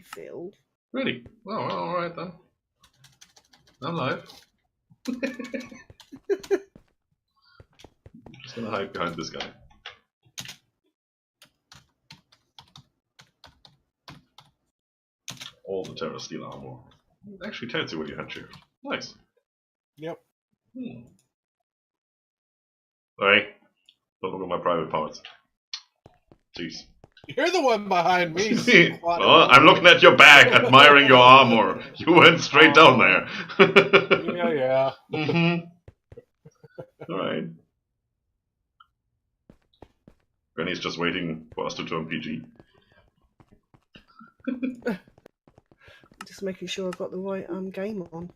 field. Really? Oh, well, alright then. I'm live. Just gonna hide behind this guy. All the Terra Steel armor. It actually tells you what you had here. Nice. Yep. Hey, don't look at my private parts. Jeez. You're the one behind me. Well, I'm looking at your back, admiring your armor. You went straight down there. Yeah. Alright. Granny's just waiting for us to turn PG. Just making sure I've got the right game on.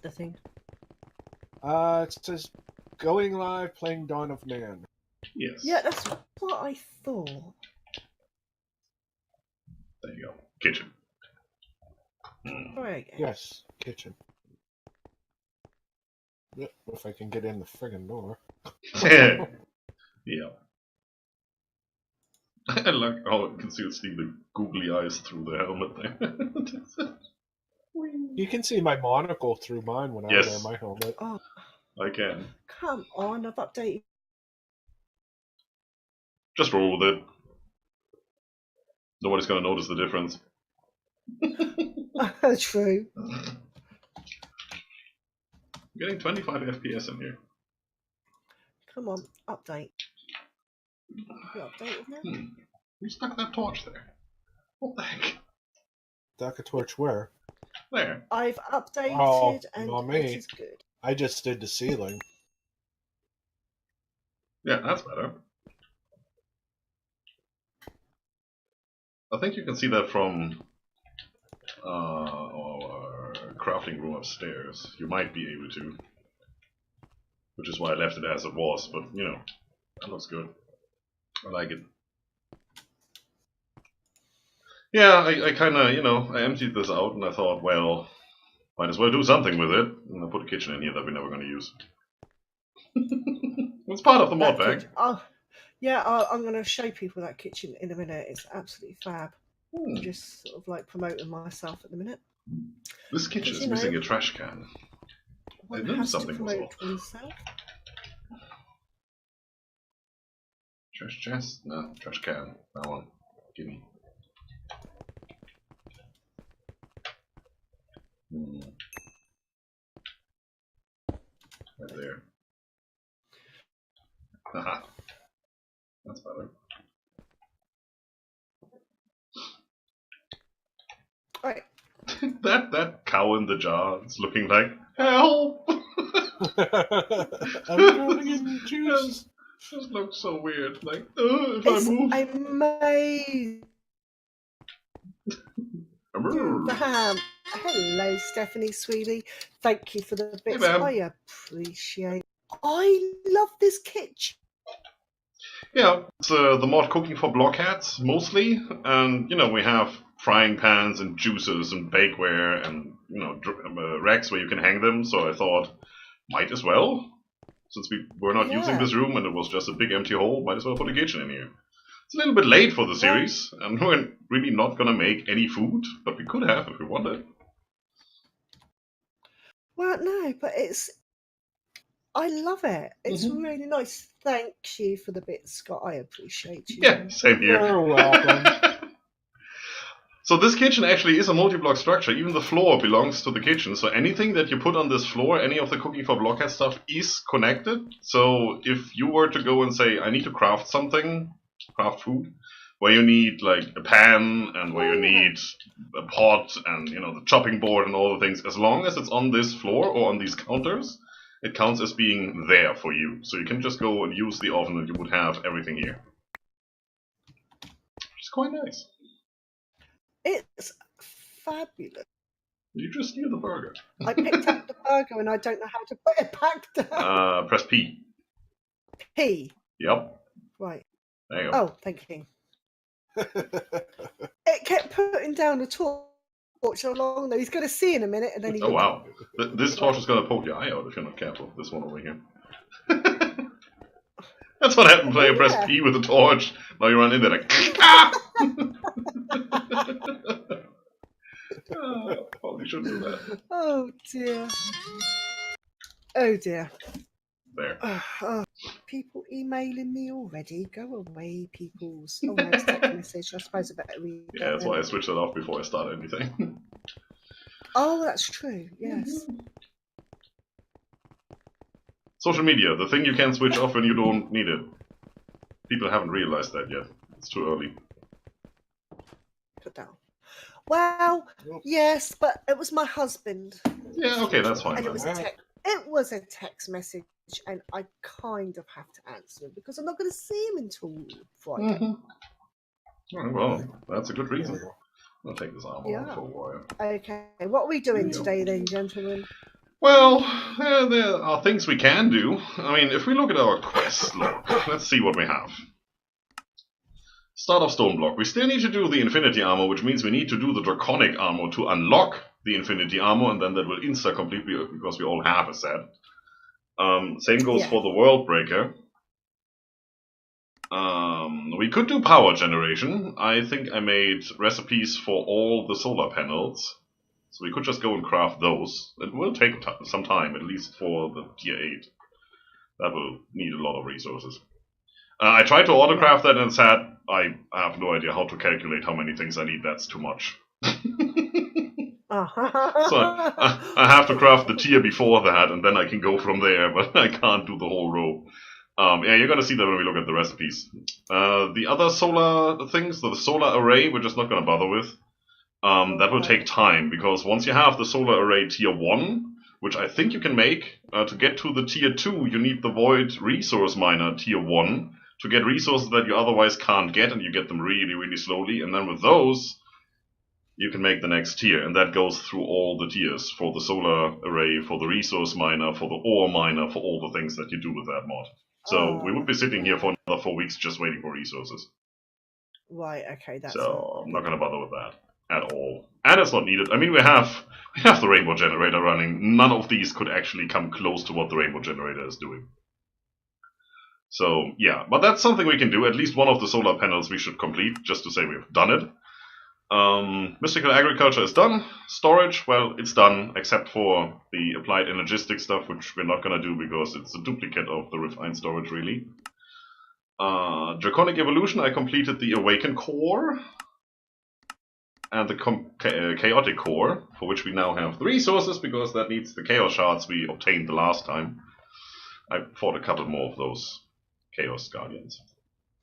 The thing. It says going live, playing Dawn of Man. Yes. Yeah, that's what I thought. There you go. Kitchen. Right. Yes, kitchen. Yep, if I can get in the friggin' door. Yeah. I like how you can still see the googly eyes through the helmet there. You can see my monocle through mine when I wear my helmet. Oh, I can. come on, I've updated. Just roll with it. Nobody's gonna notice the difference. True. I'm getting 25 FPS in here. Come on, update. You updated now? Who stuck that torch there? What the heck? Stuck a torch where? There. I've updated and not me. it is good. I just did the ceiling. Yeah, that's better. I think you can see that from our crafting room upstairs. You might be able to. Which is why I left it as it was, but you know, that looks good. I like it. Yeah, I kinda, you know, I emptied this out and I thought, well, might as well do something with it. And I put a kitchen in here that we're never gonna use. It's part of the mod bag. Oh, yeah, I'm going to show people that kitchen in a minute. It's absolutely fab. I'm just sort of like promoting myself at the minute. This kitchen is missing a trash can. I knew something was off. Oneself. Trash chest? No, trash can. That one. Gimme. Right there. Haha. That's better. Right. that cow in the jar is looking like help. I'm drowning in juice. This looks so weird. Like, if I move. Amazing. Hello, Stephanie, sweetie. Thank you for the bits. Hey, I appreciate. I love this kitchen. Yeah, it's the mod cooking for blockheads mostly, and you know we have frying pans and juicers and bakeware and you know racks where you can hang them. So I thought, might as well, since we were not using this room and it was just a big empty hole, might as well put a kitchen in here. It's a little bit late for the series, and we're really not gonna make any food, but we could have if we wanted. Well, no, but I love it. It's really nice. Thank you for the bits, Scott. I appreciate you. Yeah, same here. You're welcome. So this kitchen actually is a multi-block structure. Even the floor belongs to the kitchen. So anything that you put on this floor, any of the cooking for blockhead stuff is connected. So if you were to go and say, I need to craft something, craft food, where you need like a pan and where you need a pot and you know the chopping board and all the things, as long as it's on this floor or on these counters, it counts as being there for you. So you can just go and use the oven and you would have everything here. Which is quite nice. It's fabulous. You just knew the burger. I picked up the burger and I don't know how to put it back down. Press P. P. Yep. Right. There you go. Oh, thank you. It kept putting down the torch along there. He's going to see in a minute and then he... Oh wow. This torch is going to poke your eye out if you're not careful. This one over here. That's That's what happened when I pressed Yeah. P with the torch. Now you run in there like, ah! Probably shouldn't do that. Oh dear. Oh dear. There. People emailing me already. Go away, peoples. Oh no, it's text message. I suppose I better read Yeah, that that's then. why I switched it off before I start anything. Oh, that's true. Yes. Social media, the thing you can switch off when you don't need it. People haven't realized that yet. It's too early. Put down. Well, yes, but it was my husband. Yeah, okay, that's fine And it then. was a text. It was a text message, and I kind of have to answer it because I'm not going to see him until Friday. Mm-hmm. Well, that's a good reason. I'll take this armor Yeah. out for a while. Okay, what are we doing today then, gentlemen? Well, there are things we can do. I mean, if we look at our quest log, let's see what we have. Start of Stoneblock. We still need to do the Infinity Armor, which means we need to do the Draconic Armor to unlock the Infinity Armor, and then that will insta-complete because we all have a set. Same goes for the World Breaker. We could do power generation. I think I made recipes for all the solar panels. So we could just go and craft those. It will take some time, at least for the tier 8. That will need a lot of resources. I tried to autocraft that and it said, I have no idea how to calculate how many things I need. That's too much. So I have to craft the tier before that, and then I can go from there, but I can't do the whole row. Yeah, you're gonna see that when we look at the recipes. The other solar things, the solar array, we're just not gonna bother with. That will take time, because once you have the solar array tier 1, which I think you can make, to get to the tier 2, you need the void resource miner tier 1 to get resources that you otherwise can't get, and you get them really, really slowly, and then with those, you can make the next tier, and that goes through all the tiers, for the solar array, for the resource miner, for the ore miner, for all the things that you do with that mod. So we would be sitting here for another 4 weeks just waiting for resources. Right, okay, that's so I'm not gonna bother with that at all. And it's not needed. I mean, we have the rainbow generator running. None of these could actually come close to what the rainbow generator is doing. So, yeah, but that's something we can do. At least one of the solar panels we should complete, just to say we've done it. Mystical agriculture is done. Storage, well, it's done, except for the applied energistic stuff, which we're not gonna do because it's a duplicate of the refined storage, really. Draconic evolution, I completed the awakened core and the chaotic core, for which we now have the resources, because that needs the chaos shards we obtained the last time. I fought a couple more of those chaos guardians,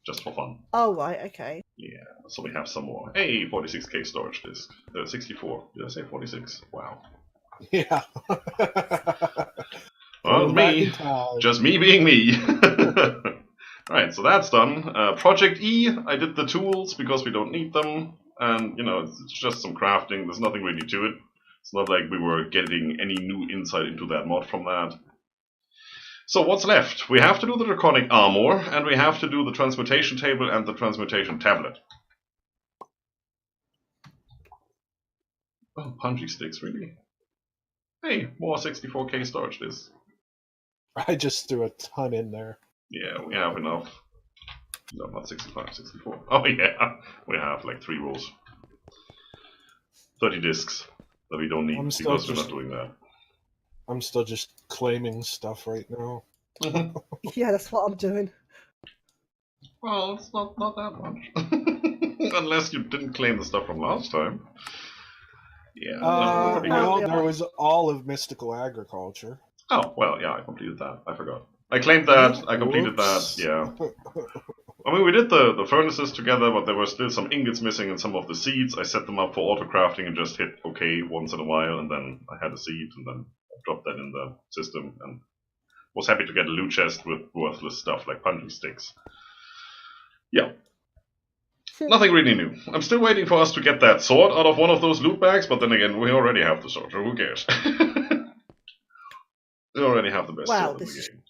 just for fun. Oh, right, okay. Yeah, so we have some more. Hey, 46k storage disk. 64. Did I say 46? Wow. Yeah. Well, me. Just me being me. Alright, so that's done. Project E, I did the tools because we don't need them. And, you know, it's just some crafting. There's nothing really to it. It's not like we were getting any new insight into that mod from that. So what's left? We have to do the Draconic Armor, and we have to do the Transmutation Table and the Transmutation Tablet. Oh, punchy sticks, really? Hey, more 64k storage disks. I just threw a ton in there. Yeah, we have enough. No, not 65, 64. Oh yeah, we have like 3 rows. 30 disks that we don't need because we're not doing that. I'm still just claiming stuff right now. Yeah, that's what I'm doing. Well, it's not that much. Unless you didn't claim the stuff from last time. Yeah. Well, there was all of Mystical Agriculture. Oh, well, yeah, I completed that. I forgot. I claimed that, I completed that, yeah. I mean, we did the furnaces together, but there were still some ingots missing and some of the seeds. I set them up for auto-crafting and just hit OK once in a while, and then I had a seed, and then I dropped that in the system, and was happy to get a loot chest with worthless stuff like punching sticks. Yeah. Nothing really new. I'm still waiting for us to get that sword out of one of those loot bags, but then again, we already have the sword, so who cares? We already have the best sword in the game.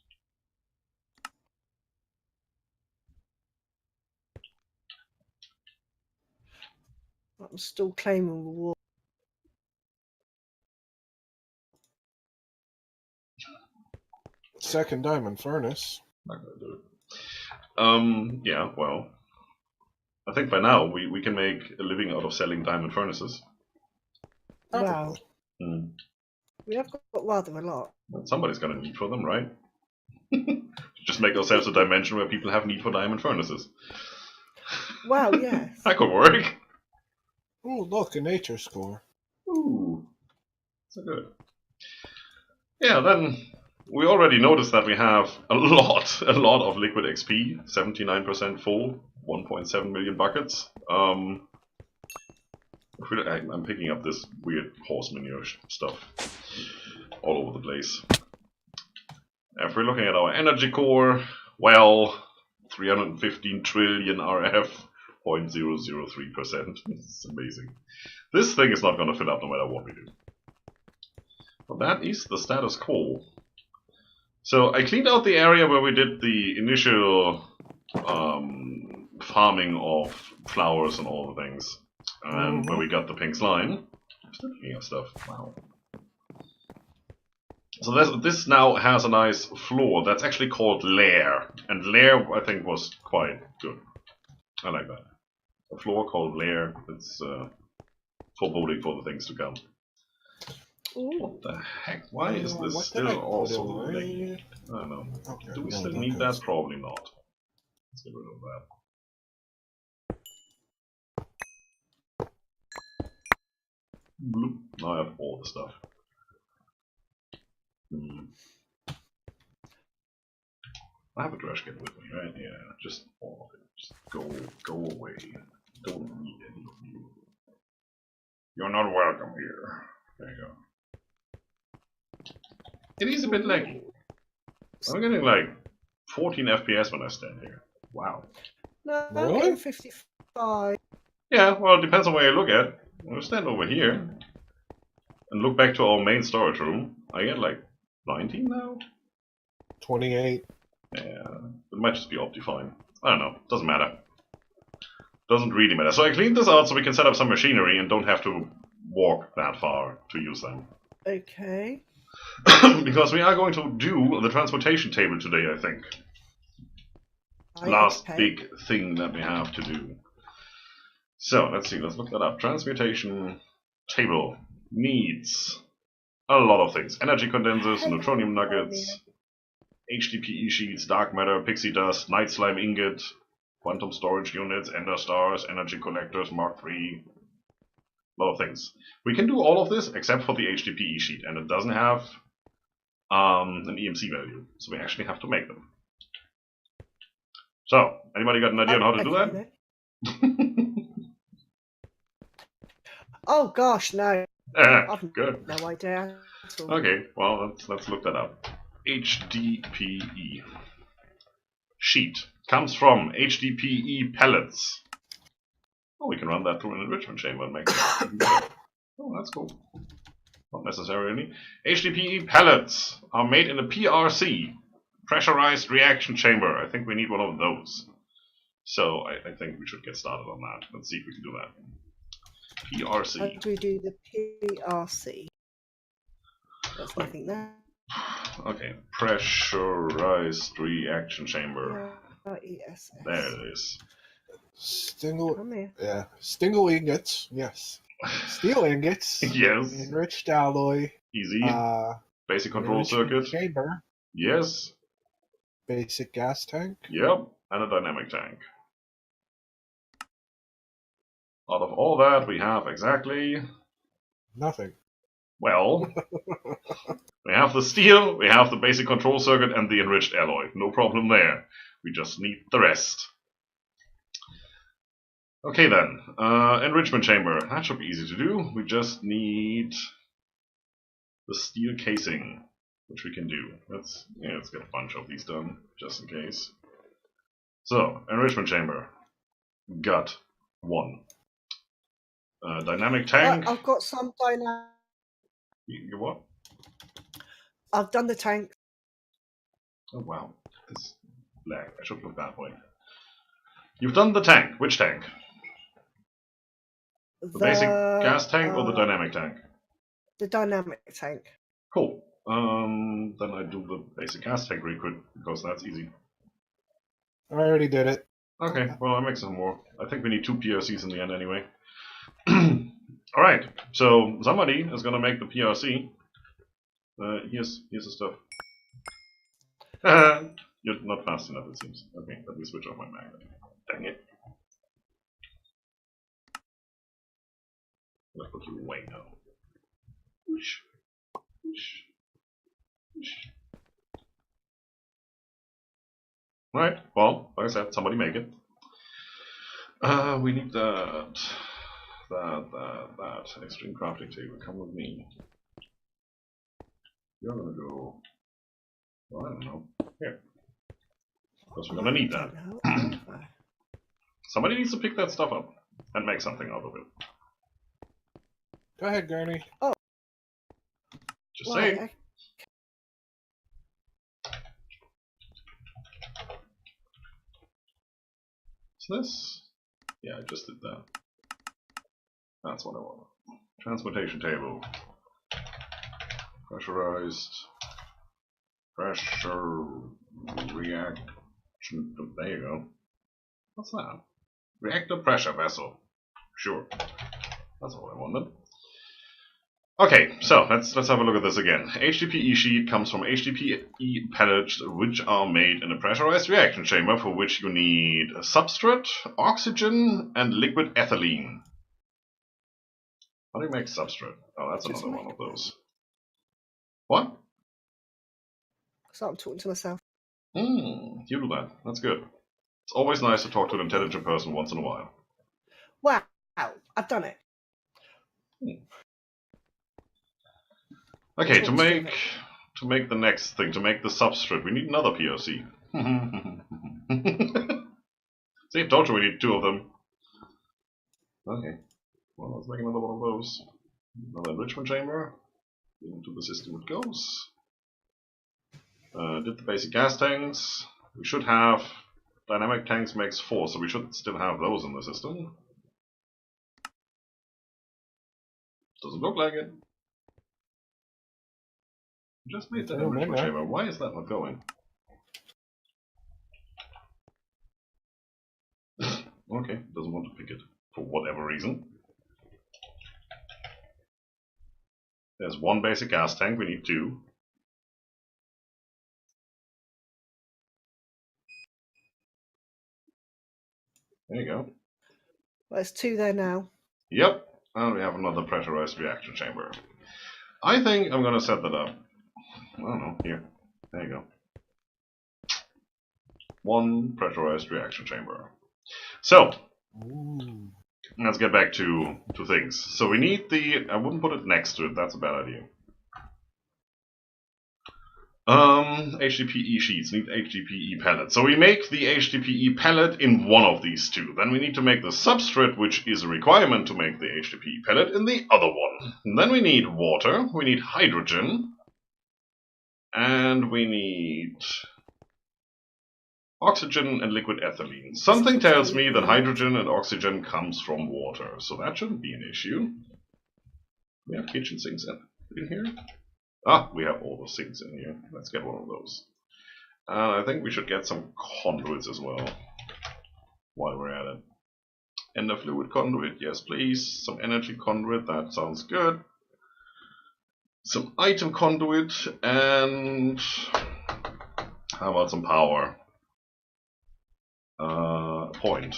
I'm still claiming reward. Second diamond furnace. Not gonna do it. Yeah, well, I think by now we can make a living out of selling diamond furnaces. Wow. Mm. We have got rather a lot. Well, somebody's gonna need for them, right? Just make ourselves a dimension where people have need for diamond furnaces. Wow, yes. That could work. Oh, look, a nature score. Ooh, so good. Yeah, then we already noticed that we have a lot of liquid XP, 79% full, 1.7 million buckets. I'm picking up this weird horse manure stuff all over the place. If we're looking at our energy core, well, 315 trillion RF, 0.003%. It's amazing. This thing is not going to fill up no matter what we do. But that is the status quo. So I cleaned out the area where we did the initial farming of flowers and all the things. And where we got the pink slime. I'm still picking up stuff. Wow. So this now has a nice floor that's actually called lair. And lair, I think, was quite good. I like that. A floor called lair. It's foreboding for the things to come. Ooh. What the heck? Why is this still also laggy? I don't know. Okay, Do we no, still that need goes. that? Probably not. Let's get rid of that. Bloop. Now I have all the stuff. I have a trash can with me, right? Yeah, just all of it. Just go away. Don't need any of you. You're not welcome here. There you go. It is a bit laggy. I'm getting like 14 FPS when I stand here. Wow. No, I'm Really? getting 55. Yeah, well, it depends on where you look at. When I stand over here and look back to our main storage room, I get like 19 now? 28. Yeah, it might just be Optifine. I don't know, doesn't matter. Doesn't really matter. So I cleaned this out so we can set up some machinery and don't have to walk that far to use them. Okay. Because we are going to do the transmutation table today, I think. Last big thing that we have to do. So, let's see, let's look that up. Transmutation table needs a lot of things. Energy condensers, neutronium nuggets, HDPE sheets, dark matter, pixie dust, night slime ingot, quantum storage units, ender stars, energy collectors, Mark III. A lot of things. We can do all of this except for the HDPE sheet, and it doesn't have an EMC value, so we actually have to make them. So, anybody got an idea on how to do that? Oh gosh, no. I've Good. no idea at all. Okay, well, let's look that up. HDPE sheet comes from HDPE pellets. Oh, we can run that through an enrichment chamber and make it even better. Oh, that's cool. Not necessarily. HDPE pellets are made in a PRC, pressurized reaction chamber. I think we need one of those. So I think we should get started on that. Let's see if we can do that. PRC. How do we do the PRC? There's nothing there. Okay, pressurized reaction chamber. ESS. There it is. Come here. Yeah, stingle ingots, yes. Steel ingots. Yes. Enriched alloy. Easy. Basic control enrichment circuit. chamber. Yes. Basic gas tank. Yep. And a dynamic tank. Out of all that, we have exactly... Nothing. Well, we have the steel, we have the basic control circuit, and the enriched alloy. No problem there. We just need the rest. Okay then, enrichment chamber. That should be easy to do. We just need the steel casing, which we can do. Let's get a bunch of these done, just in case. So, enrichment chamber. Got one. Dynamic tank. I've got some dynamic. You what? I've done the tank. Oh wow, this lag. I should look that way. You've done the tank. Which tank? The basic gas tank or the dynamic tank? The dynamic tank. Cool. Then I do the basic gas tank real quick because that's easy. I already did it. Okay, well, I'll make some more. I think we need 2 PRCs in the end anyway. Alright, so somebody is gonna make the PRC. Here's the stuff. You're not fast enough, it seems. Okay, let me switch off my magnet. Dang it. Let's put you away now. Whoosh. Whoosh. Whoosh. Right, well, like I said, somebody make it. We need that. Extreme crafting table. Come with me. You're gonna go. Well, I don't know. Here. Because we're gonna need that. Somebody needs to pick that stuff up and make something out of it. Go ahead, Granny. Oh. Just saying. Right. What's this? Yeah, I just did that. That's what I want. Transmutation table. Pressurized. Pressure reaction. There you go. What's that? Reactor pressure vessel. Sure. That's what I wanted. Okay, so let's have a look at this again. HDPE sheet comes from HDPE pellets, which are made in a pressurized reaction chamber, for which you need a substrate, oxygen, and liquid ethylene. How do you make substrate? Oh, that's another one of those. What? So I'm talking to myself. You do that. That's good. It's always nice to talk to an intelligent person once in a while. Wow, I've done it. Okay, to make the next thing, to make the substrate, we need another PLC. See, I told you we need 2 of them. Okay, well, let's make another one of those. Another enrichment chamber. Into the system it goes. Did the basic gas tanks. We should have dynamic tanks makes 4, so we should still have those in the system. Doesn't look like it. Just made that enrichment chamber. Why is that not going? Okay, doesn't want to pick it for whatever reason. There's 1 basic gas tank, we need 2. There you go. Well, there's 2 there now. Yep, and we have another pressurized reaction chamber. I think I'm gonna set that up. I don't know, here. There you go. 1 pressurized reaction chamber. So, let's get back to things. So we need I wouldn't put it next to it, that's a bad idea. HDPE sheets need HDPE pellets. So we make the HDPE pellet in one of these 2. Then we need to make the substrate, which is a requirement to make the HDPE pellet, in the other one. And then we need water, we need hydrogen, and we need oxygen and liquid ethylene. Something tells me that hydrogen and oxygen comes from water, so that shouldn't be an issue. We have kitchen sinks in here. Ah, we have all the sinks in here. Let's get one of those. And I think we should get some conduits as well, while we're at it. Ender fluid conduit, yes please. Some energy conduit, that sounds good. Some item conduit, and how about some power? Point.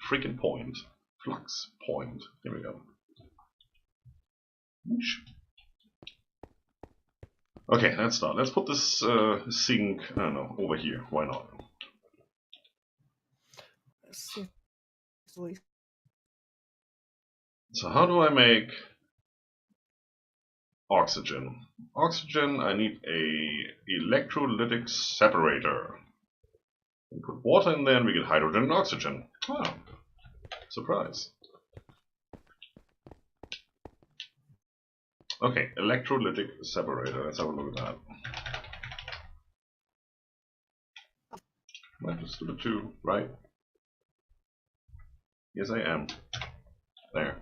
Freaking point. Flux point. Here we go. Okay, let's start. Let's put this sink, I don't know, over here. Why not? Let's see. So how do I make oxygen? Oxygen, I need a electrolytic separator. We put water in there and we get hydrogen and oxygen. Wow. Surprise. Okay, electrolytic separator. Let's have a look at that. Might just do the 2, right? Yes, I am. There.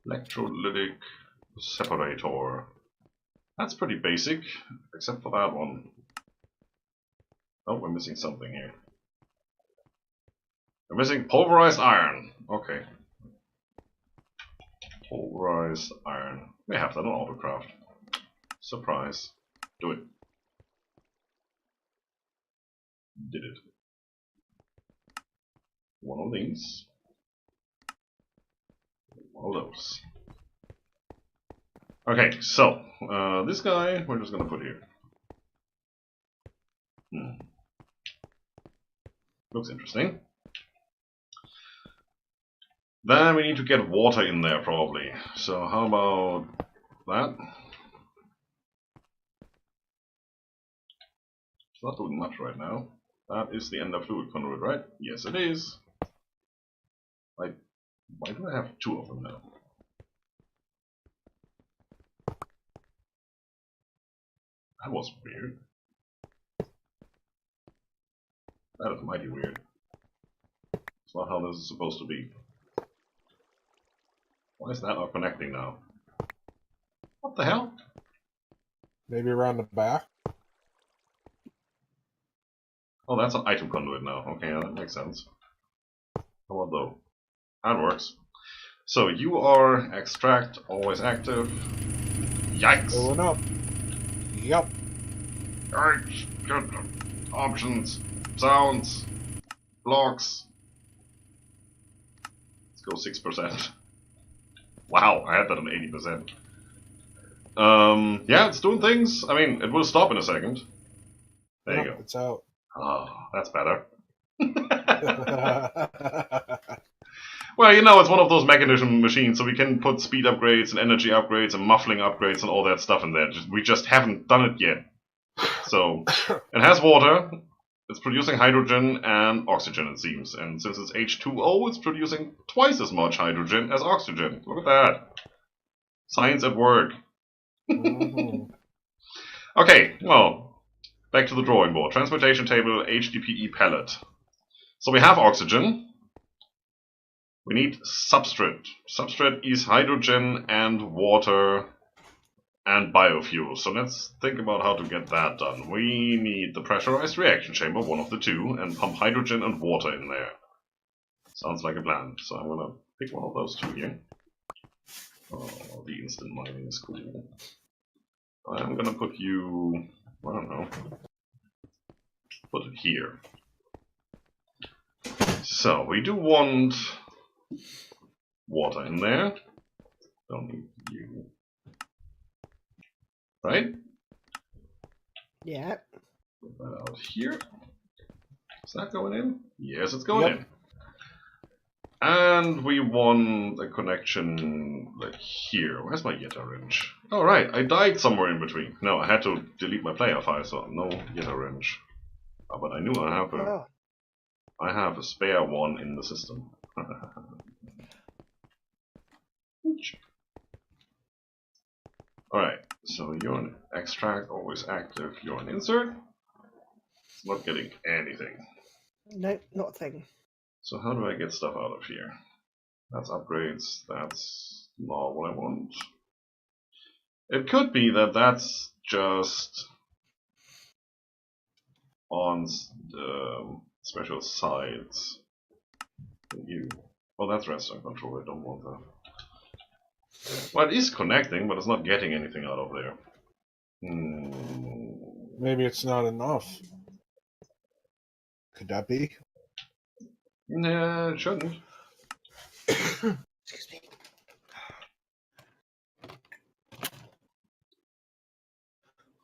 Electrolytic separator. That's pretty basic, except for that one. Oh, we're missing something here. We're missing pulverized iron. Okay. Pulverized iron. We have that on autocraft. Surprise. Do it. Did it. One of these. One of those. Okay, so, this guy we're just gonna put here. Looks interesting. Then we need to get water in there, probably. So how about that? It's not doing much right now. That is the ender fluid conduit, right? Yes, it is. Why do I have two of them now? That was weird. That is mighty weird. It's not how this is supposed to be. Why is that not connecting now? What the hell? Maybe around the back? Oh, that's an item conduit now. Okay, that makes sense. How about though? That works. So you are extract, always active. Yikes! Going up. Yup. Yikes! Good. Options, sounds, blocks. Let's go 6%. Wow, I had that on 80%. Yeah, it's doing things. I mean, it will stop in a second. There you go. It's out. Oh, that's better. Well, you know, it's one of those mechanism machines, so we can put speed upgrades and energy upgrades and muffling upgrades and all that stuff in there. We just haven't done it yet. So, it has water, it's producing hydrogen and oxygen, it seems. And since it's H2O, it's producing twice as much hydrogen as oxygen. Look at that. Science at work. Okay, well, back to the drawing board. Transmutation table, HDPE pellet. So we have oxygen. We need substrate. Substrate is hydrogen and water and biofuel. So let's think about how to get that done. We need the pressurized reaction chamber, one of the two, and pump hydrogen and water in there. Sounds like a plan. So I'm gonna pick one of those two here. Oh, the instant mining is cool. I'm gonna put you, I don't know, put it here. So we do want water in there. Don't need you. Right? Yeah. Put that out here. Is that going in? Yes, it's going in. And we want a connection like here. Where's my Yeta wrench? Oh right, I died somewhere in between. No, I had to delete my player file, so no Yeta wrench. Oh, but I knew I have a spare one in the system. Alright, so you're an extract, always active, you're an insert. It's not getting anything. Nope, not a thing. So how do I get stuff out of here? That's upgrades, that's not what I want. It could be that that's just on the special sides. Oh, that's redstone control, I don't want that. Well, it is connecting, but it's not getting anything out of there. Maybe it's not enough. Could that be? Nah, it shouldn't. Excuse me.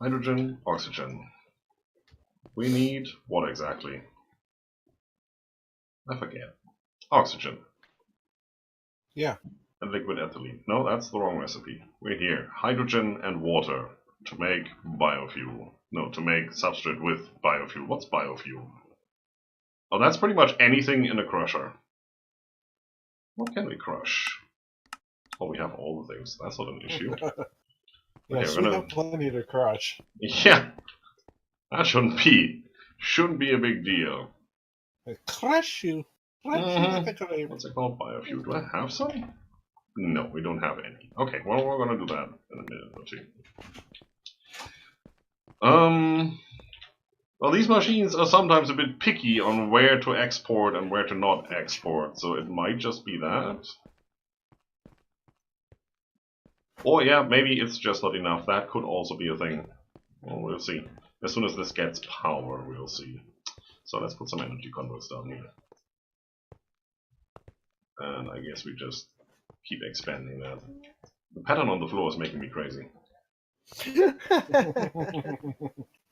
Hydrogen, oxygen. We need what exactly? I forget. Oxygen. Yeah. And liquid ethylene. No, that's the wrong recipe. We're here. Hydrogen and water to make biofuel. No, to make substrate with biofuel. What's biofuel? Oh, that's pretty much anything in a crusher. What can we crush? Oh, we have all the things. That's not an issue. Yes, we have plenty to crush. Yeah. That shouldn't be a big deal. Crush you. Crush you. What's it called? Biofuel. Do I have some? No, we don't have any. Okay, well, we're gonna do that in a minute or two. Well, these machines are sometimes a bit picky on where to export and where to not export, so it might just be that. Or yeah, maybe it's just not enough. That could also be a thing. Well, we'll see. As soon as this gets power, we'll see. So let's put some energy converts down here. And I guess we just keep expanding that. The pattern on the floor is making me crazy.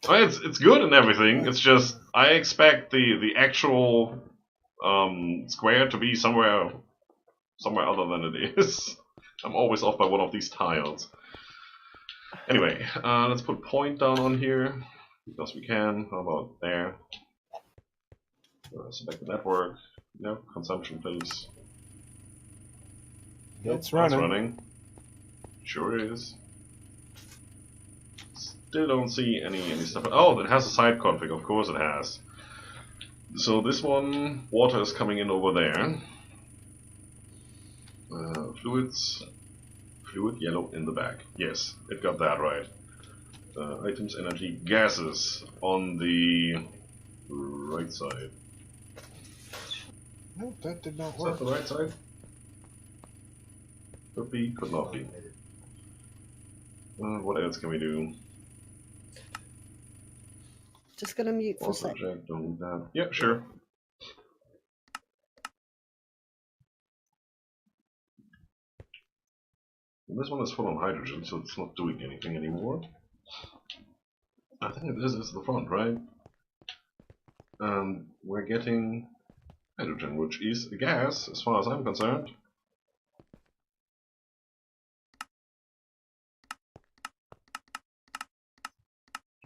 It's good and everything. It's just I expect the actual square to be somewhere other than it is. I'm always off by one of these tiles. Anyway, let's put point down on here because we can. How about there? Select the network. No consumption, please. It's Nope, running. It's running. Sure is. Still don't see any stuff. Oh, it has a side config. Of course it has. So this one, water is coming in over there. Fluids, fluid yellow in the back. Yes, it got that right. Items, energy, gases on the right side. No, that did not Is work. that the right side? Could be, could not be. What else can we do? Just gonna mute for a Also sec. check, don't need that. Yeah, sure. And this one is full on hydrogen, so it's not doing anything anymore. I think this is the front, right? We're getting hydrogen, which is a gas, as far as I'm concerned.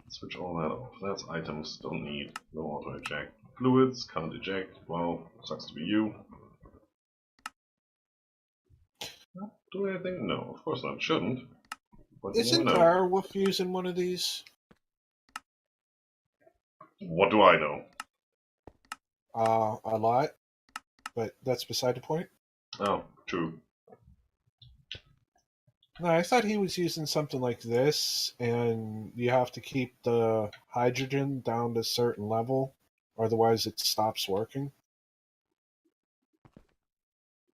Switch all that off. That's items, don't need, no auto eject. Fluids, can't eject, well, sucks to be you. Not do anything? No, of course not, shouldn't. But you Isn't never know. Direwolf using one of these? What do I know? A lot, but that's beside the point. Oh, true. No, I thought he was using something like this, and you have to keep the hydrogen down to a certain level, otherwise it stops working.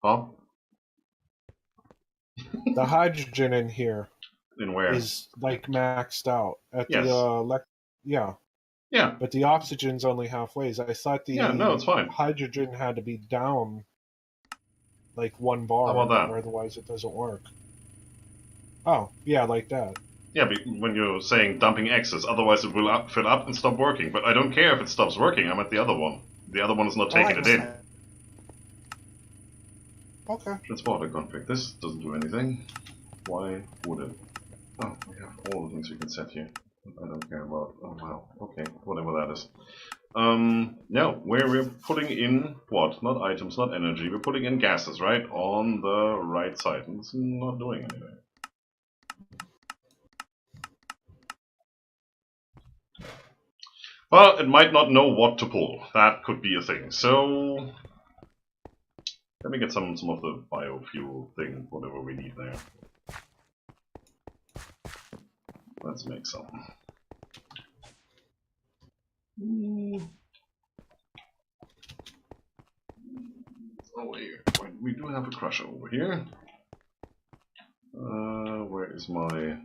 Huh? The hydrogen in here In where? is like maxed out at Yes. the yeah, Yeah. but the oxygen's only halfway. I thought the Yeah, no, it's fine. hydrogen had to be down like 1 bar, How about that? or otherwise it doesn't work. Oh, yeah, like that. Yeah, but when you're saying dumping excess, otherwise it will fill up and stop working. But I don't care if it stops working, I'm at the other one. The other one is not taking it in. Okay. Transporter config. This doesn't do anything. Why would it? Oh, we have all the things we can set here. I don't care about. Oh wow. Okay, whatever that is. No, where we're putting in what? Not items, not energy. We're putting in gases, right? On the right side. And it's not doing anything. Well, it might not know what to pull. That could be a thing. So let me get some of the biofuel thing, whatever we need there. Let's make some. Oh, here. We do have a crusher over here. Where is my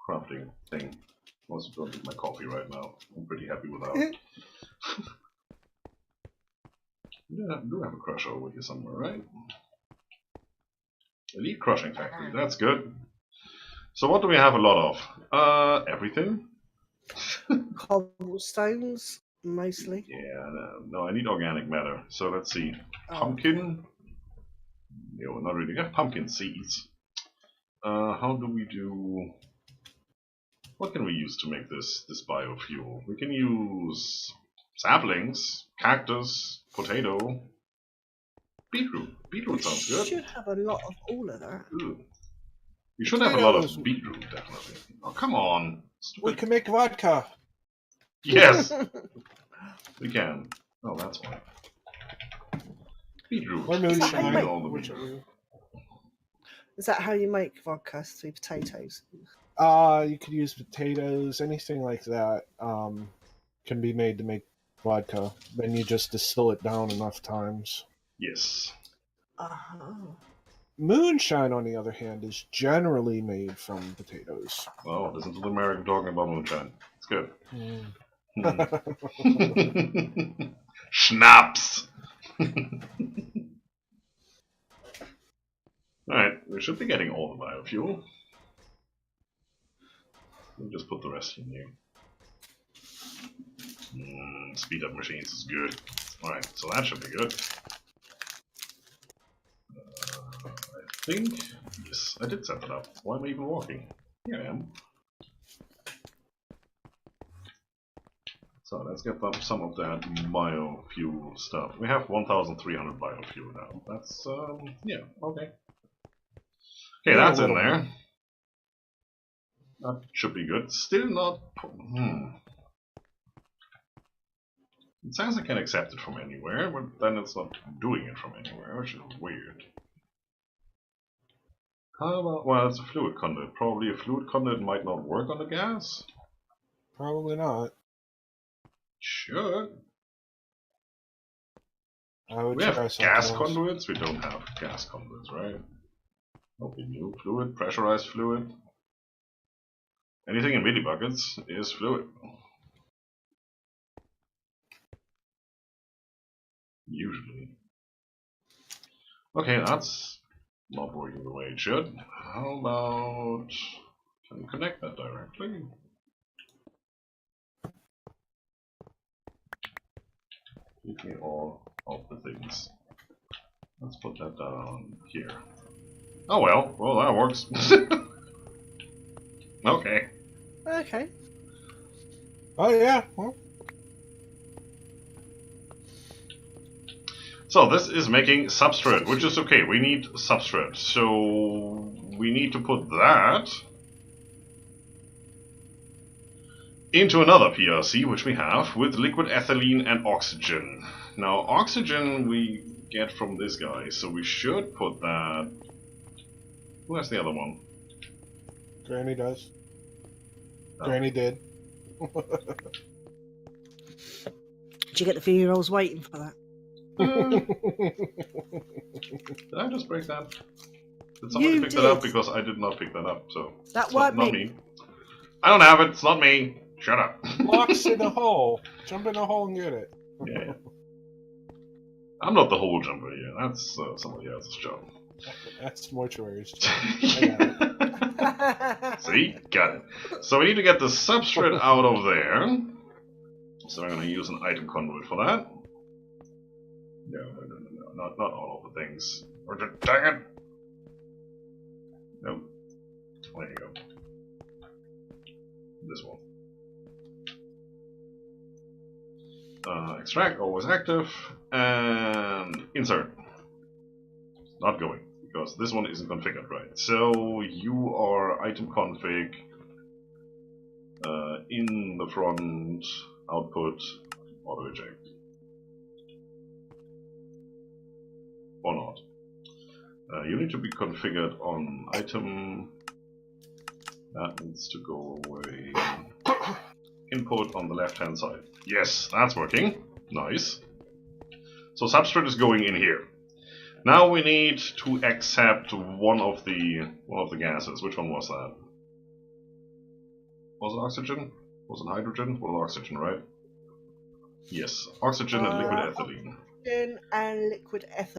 crafting thing? I also don't need my coffee right now. I'm pretty happy without it. Yeah, I do have a crusher over here somewhere, right? Elite crushing factory, that's good. So what do we have a lot of? Everything? Cobblestones, mostly. Yeah, no, I need organic matter. So let's see. Pumpkin? No, not really. We have pumpkin seeds. How do we do... What can we use to make this biofuel? We can use saplings, cactus, potato, beetroot. Beetroot sounds good. We should have a lot of all of that. Ooh. We should have a lot Potatoes. of beetroot, definitely. Oh, come on. We Stupid. can make vodka. Yes, we can. Oh, that's why. Beetroot. Or moonshine. make- all the whichever. beetroot. Is that how you make vodka, through potatoes? You could use potatoes, anything like that. Can be made to make vodka. Then you just distill it down enough times. Yes. Moonshine, on the other hand, is generally made from potatoes. Oh, listen to the American talking about moonshine. It's good. Schnapps! Alright, we should be getting all the biofuel. We'll just put the rest in here. Speed up machines is good. Alright, so that should be good. I think... Yes, I did set that up. Why am I even walking? Here I am. So let's get some of that biofuel stuff. We have 1,300 biofuel now. That's, yeah, okay. Okay, that's in there. That should be good. Still not... It says I can accept it from anywhere, but then it's not doing it from anywhere, which is weird. How about... Well, it's a fluid conduit. Probably a fluid conduit might not work on the gas? Probably not. Should. I would We try have something gas else. conduits? We don't have gas conduits, right? Nothing new. Fluid, pressurized fluid. Anything in midi buckets is fluid. Usually. Okay, that's not working the way it should. How about... Can we connect that directly? Give me all of the things. Let's put that down here. Oh well, that works. Okay. Okay. Oh yeah. Well, so this is making substrate, which is okay. We need substrate, so we need to put that into another PRC, which we have, with liquid ethylene and oxygen. Now, oxygen we get from this guy, so we should put that... Who has the other one? Granny does. Oh. Granny did. Did you get the feeling I was waiting for that? Did I just break that? Did somebody pick that up? Because I did not pick that up, so... That it's weren't not me. me. I don't have it, it's not me. Shut up. Blocks in the hole. Jump in the hole and get it. Yeah. I'm not the hole jumper here. That's somebody else's job. That's mortuary's job. I got it. See? Got it. So we need to get the substrate out of there. So I'm going to use an item conduit for that. No. Not all of the things. Dang it! Nope. There you go. This one. Extract, always active, and insert. Not going, because this one isn't configured right. So you are item config in the front, output, auto eject. Or not. You need to be configured on item. That needs to go away. Input on the left hand side. Yes, that's working. Nice. So substrate is going in here. Now we need to accept one of the gases. Which one was that? Was it oxygen? Was it hydrogen? Well, oxygen, right? Yes, oxygen and liquid ethylene. Oxygen and liquid ethylene.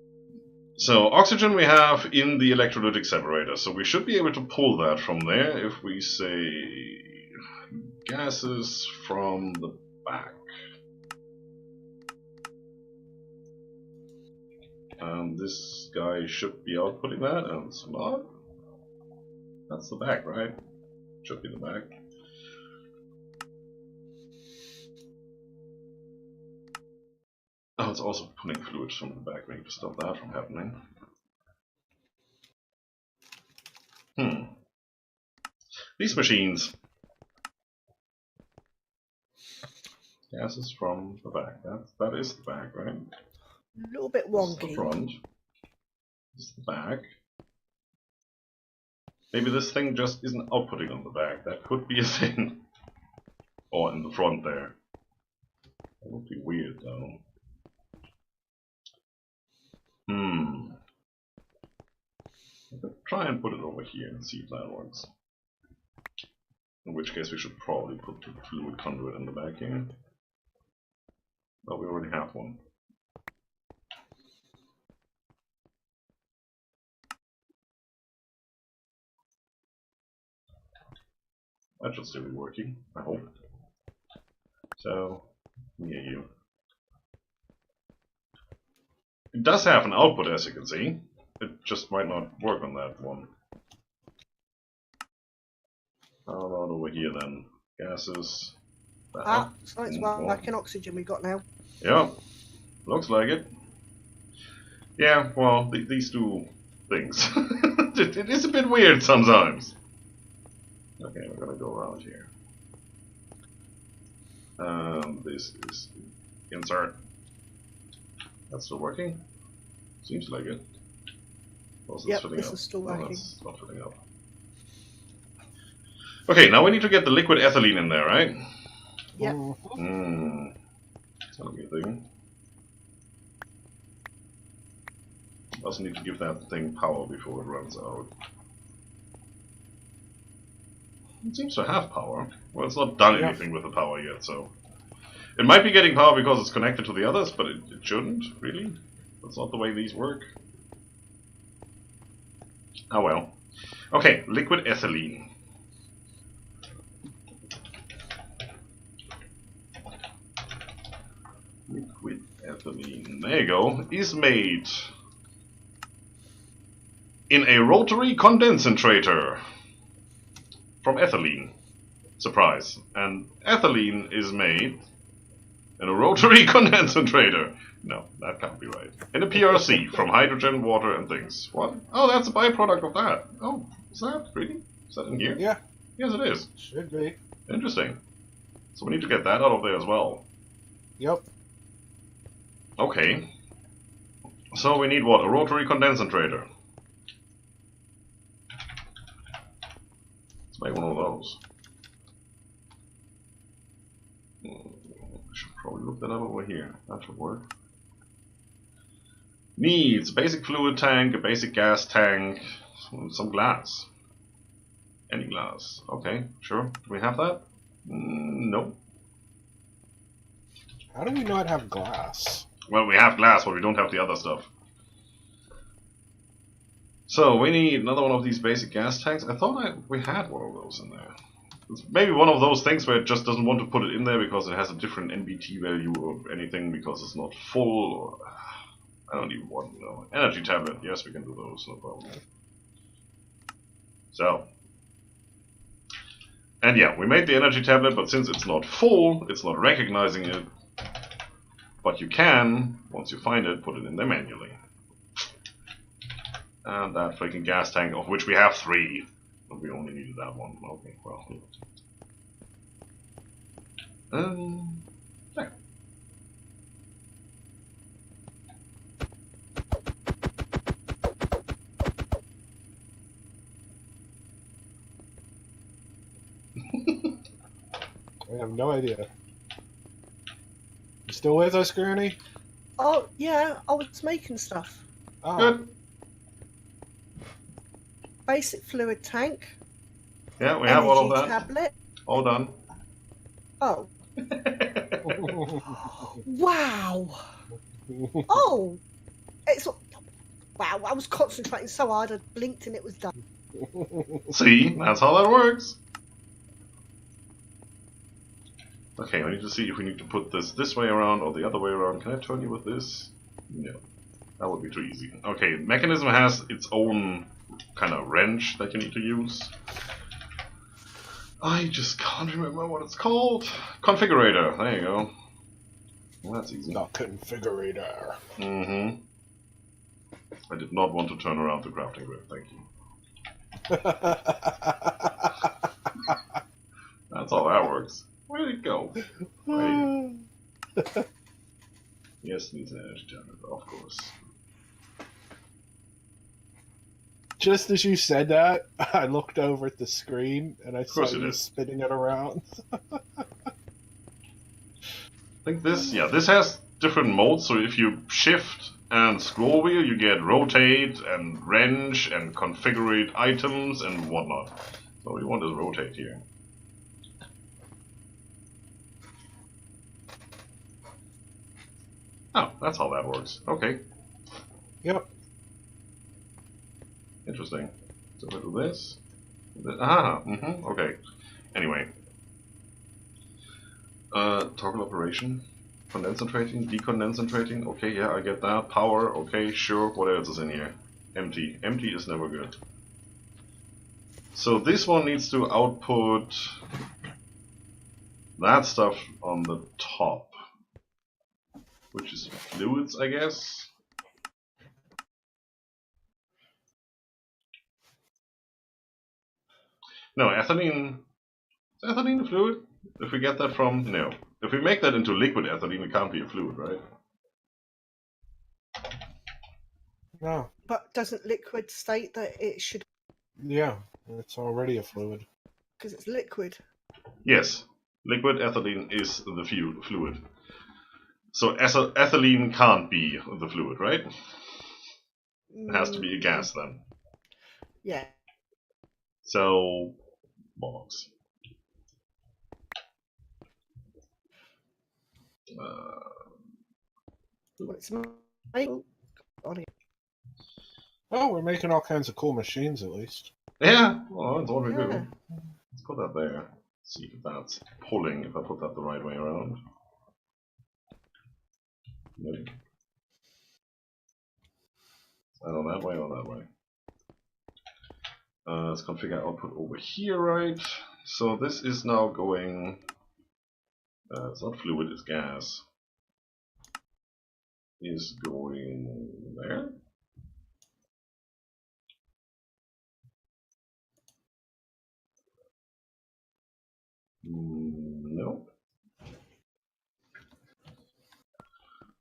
So oxygen we have in the electrolytic separator. So we should be able to pull that from there if we say gases from the back. And this guy should be outputting that, and it's not. That's the back, right? Should be the back. Oh, it's also pulling fluids from the back. We need to stop that from happening. These machines. Gases from the back. That is the back, right? A little bit This is the wonky. front. This is the back. Maybe this thing just isn't outputting on the back. That could be a thing. Or in the front there. That would be weird though. I could try and put it over here and see if that works. In which case we should probably put the fluid conduit in the back here. Oh, we already have one. That should still be working, I hope. So, near you. It does have an output, as you can see. It just might not work on that one. How about over here then? Gases. So it's like an oxygen we got now. Yeah, looks like it. Yeah, well, these two things. It is a bit weird sometimes. Okay, we're gonna go around here. This is insert. That's still working? Seems like it. Yep, this is still working. That's not filling up. Okay, now we need to get the liquid ethylene in there, right? Yep. It's gonna be a thing. Also need to give that thing power before it runs out. It seems to have power. Well, it's not done anything with the power yet, so... It might be getting power because it's connected to the others, but it shouldn't, really. That's not the way these work. Oh well. Okay, liquid ethylene. Liquid ethylene, there you go, is made in a rotary condensator from ethylene. Surprise. And ethylene is made in a rotary condensator. No, that can't be right. In a PRC from hydrogen, water, and things. What? Oh, that's a byproduct of that. Oh, is that really? Is that in here? Yeah. Yes, it is. Should be. Interesting. So we need to get that out of there as well. Yep. Okay. So we need what? A rotary condensator. Let's make one of those. I should probably look that up over here. That should work. Needs a basic fluid tank, a basic gas tank, some glass. Any glass. Okay, sure. Do we have that? No. How do we not have glass? Well, we have glass, but we don't have the other stuff. So, we need another one of these basic gas tanks. I thought we had one of those in there. It's maybe one of those things where it just doesn't want to put it in there because it has a different NBT value or anything because it's not full. Or, I don't even want to know. Energy tablet. Yes, we can do those. No problem. So. And yeah, we made the energy tablet, but since it's not full, it's not recognizing it. But you can, once you find it, put it in there manually. And that freaking gas tank, of which we have 3. But we only needed that one. Okay, well. Yeah. I have no idea. You still with us, Granny? Oh, yeah, I was making stuff. Oh. Good. Basic fluid tank. Yeah, we have all of that. Tablet. All done. Oh. Wow. Oh. It's... Wow, I was concentrating so hard I blinked and it was done. See, that's how that works. Okay, we need to see if we need to put this way around or the other way around. Can I turn you with this? No. That would be too easy. Okay, mechanism has its own kind of wrench that you need to use. I just can't remember what it's called. Configurator. There you go. Well, that's easy. The configurator. Mm-hmm. I did not want to turn around the crafting grid. Thank you. That's how that works. Where'd it go? Right. Yes, needs an energy tablet, of course. Just as you said that, I looked over at the screen and I saw course you you did. spinning it around. I think this has different modes, so if you shift and scroll wheel, you get rotate and wrench and configure items and whatnot. So we want is rotate here. Oh, that's how that works. Okay, Yep. interesting. So we'll do this. Okay. Anyway. Toggle operation. Concentrating, deconcentrating. Okay, yeah, I get that. Power, okay, sure. What else is in here? Empty. Empty is never good. So this one needs to output that stuff on the top, which is fluids, I guess. No, ethylene. Is ethylene a fluid? If we get that from... No. If we make that into liquid ethylene, it can't be a fluid, right? No. But doesn't liquid state that it should, Yeah, it's already a fluid. because it's liquid? Yes. Liquid ethylene is the fluid. So ethylene can't be the fluid, right? It has to be a gas then. Yeah. So, bollocks. Well, it's making on it. Oh, we're making all kinds of cool machines at least. Yeah, well, that's what we do. Yeah. Let's put that there. See if that's pulling, if I put that the right way around. Maybe. Either that way or that way. Let's configure output over here, right? So this is now going... it's not fluid, it's gas. Is going there. No.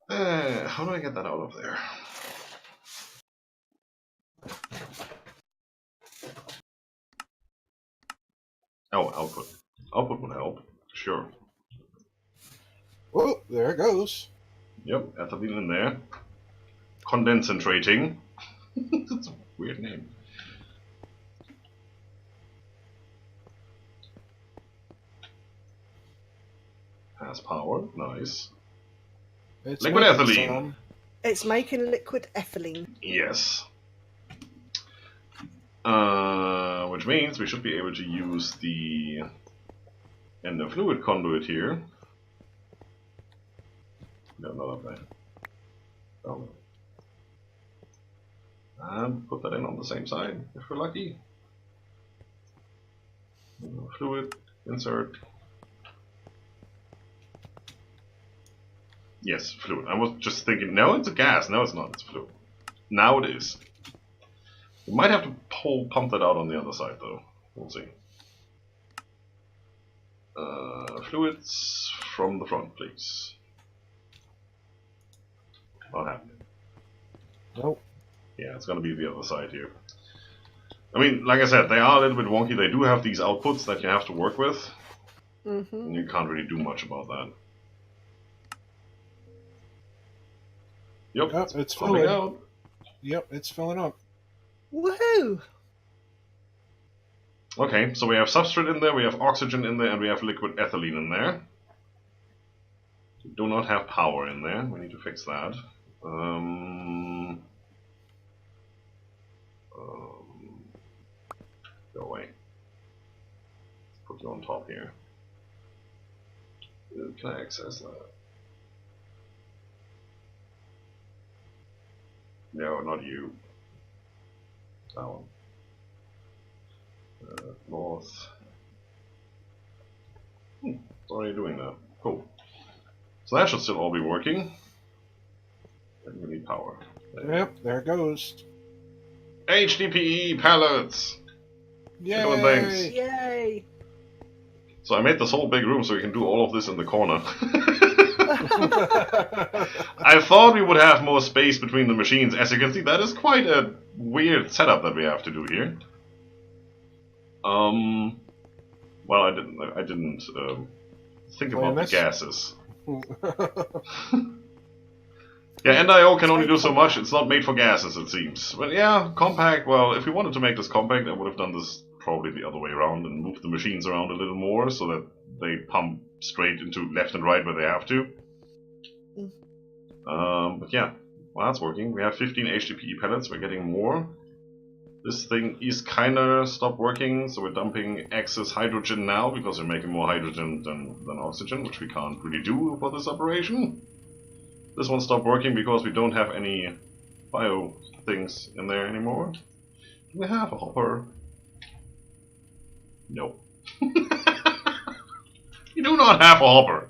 How do I get that out of there? Oh, output. Output would help. Sure. Oh, there it goes. Yep, ethylene in there. Condensating. That's a weird name. Has power. Nice. It's Liquid making ethylene. some. It's making liquid ethylene. Yes. Which means we should be able to use the ender fluid conduit here. No, not up there. Oh. And put that in on the same side, if we're lucky. Fluid, insert. Yes, fluid. I was just thinking, no, it's a gas. No, it's not. It's fluid. Now it is. We might have to pump that out on the other side, though. We'll see. Fluids from the front, please. Not happening. Nope. Yeah, it's going to be the other side here. I mean, like I said, they are a little bit wonky. They do have these outputs that you have to work with. Mm-hmm. And you can't really do much about that. Yep, Yep, it's pumping filling. out. Yep, it's filling up. Woohoo! Okay, so we have substrate in there, we have oxygen in there, and we have liquid ethylene in there. We do not have power in there. We need to fix that. Go away. Put you on top here. Can I access that? No, not you. That one. North. It's already doing that. Cool. So that should still all be working. And we need power. Yep, there it goes. HDPE pallets! Doing things. Yay! So I made this whole big room so we can do all of this in the corner. I thought we would have more space between the machines. As you can see, that is quite a weird setup that we have to do here. Well, I didn't think about the gases. Yeah, NIO can only do so much. It's not made for gases, it seems. But yeah, compact. Well, if we wanted to make this compact, I would have done this probably the other way around and moved the machines around a little more so that they pump straight into left and right where they have to. But yeah, well, that's working. We have 15 HDPE pellets. We're getting more. This thing is kinda stopped working, so we're dumping excess hydrogen now because we're making more hydrogen than oxygen, which we can't really do for this operation. This one stopped working because we don't have any bio things in there anymore. Do we have a hopper? No. You do not have a hopper.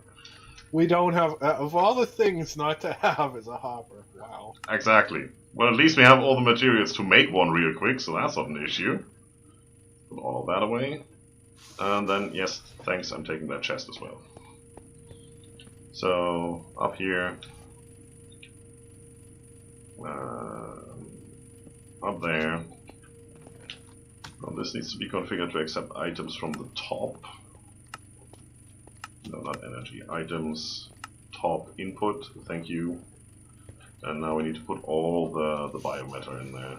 We don't have, of all the things not to have is a hopper. Wow. Exactly. Well, at least we have all the materials to make one real quick, so that's not an issue. Put all of that away. And then, yes, thanks, I'm taking that chest as well. So, up here. Up there. Well, this needs to be configured to accept items from the top. No, not energy. Items, top input, thank you. And now we need to put all the biomatter in there.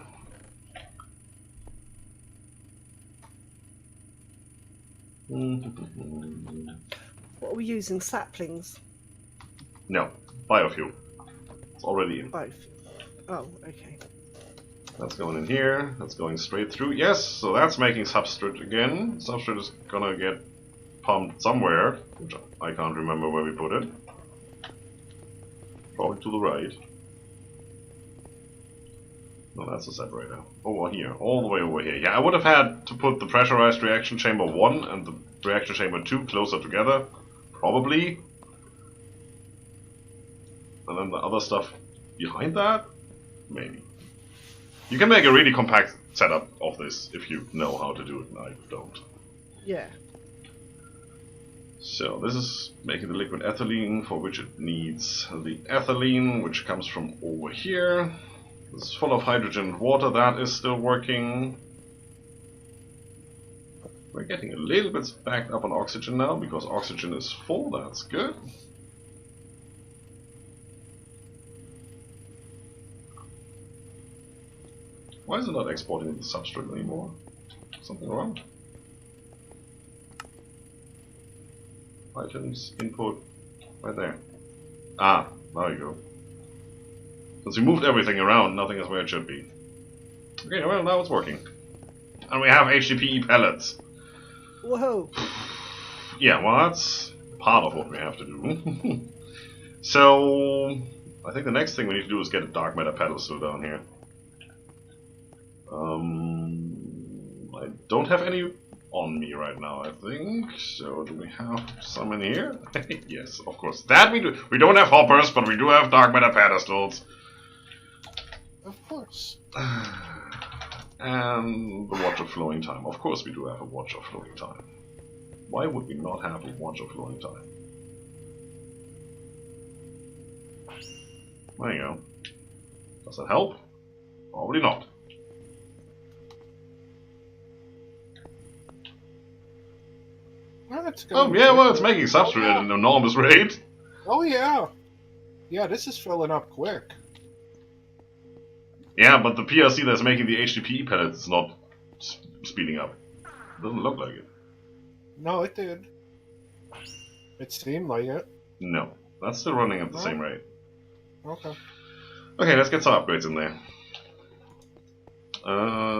What are we using? Saplings? No, biofuel. It's already in. Both. Oh, okay. That's going in here. That's going straight through. Yes, so that's making substrate again. Substrate is gonna get pumped somewhere, which I can't remember where we put it. Probably to the right. No, that's a separator. Over here, all the way over here. Yeah, I would have had to put the pressurized reaction chamber 1 and the reaction chamber 2 closer together. Probably. And then the other stuff behind that? Maybe. You can make a really compact setup of this if you know how to do it, and I don't. Yeah. So this is making the liquid ethylene, for which it needs the ethylene, which comes from over here. This is full of hydrogen and water. That is still working. We're getting a little bit backed up on oxygen now, because oxygen is full. That's good. Why is it not exporting the substrate anymore? Something wrong? Items, input, right there. Ah, there you go. Since we moved everything around, nothing is where it should be. Okay, well, now it's working. And we have HDPE pellets. Whoa. Yeah, well, that's part of what we have to do. So, I think the next thing we need to do is get a dark matter pedestal down here. I don't have any on me right now, I think. So, do we have some in here? Yes, of course. That we do. We don't have hoppers, but we do have dark matter pedestals. Of course. And the watch of flowing time. Of course we do have a watch of flowing time. Why would we not have a watch of flowing time? There you go. Does that help? Probably not. Well, Oh yeah, well it's making substrate at an enormous rate. Oh yeah. Yeah, this is filling up quick. Yeah, but the PLC that's making the HDPE pellets is not speeding up. It doesn't look like it. No, it did. It seemed like it. No, that's still running at the same rate. Okay. Okay, let's get some upgrades in there.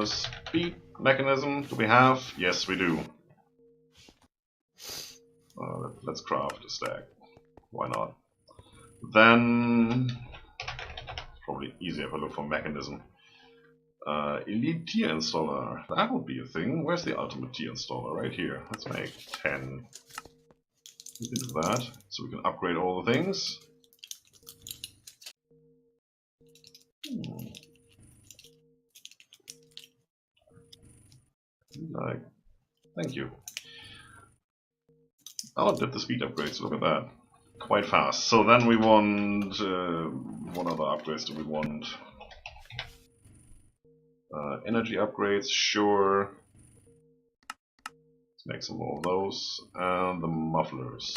Speed mechanism, do we have? Yes, we do. Let's craft a stack. Why not? Then, probably easier if I look for mechanism. Elite tier installer. That would be a thing. Where's the ultimate tier installer? Right here. Let's make 10. We can do that, so we can upgrade all the things. Thank you. Oh, it did the speed upgrades. Look at that. quite fast. So then we want... what other upgrades do we want? Energy upgrades, sure. Let's make some more of those. And the mufflers.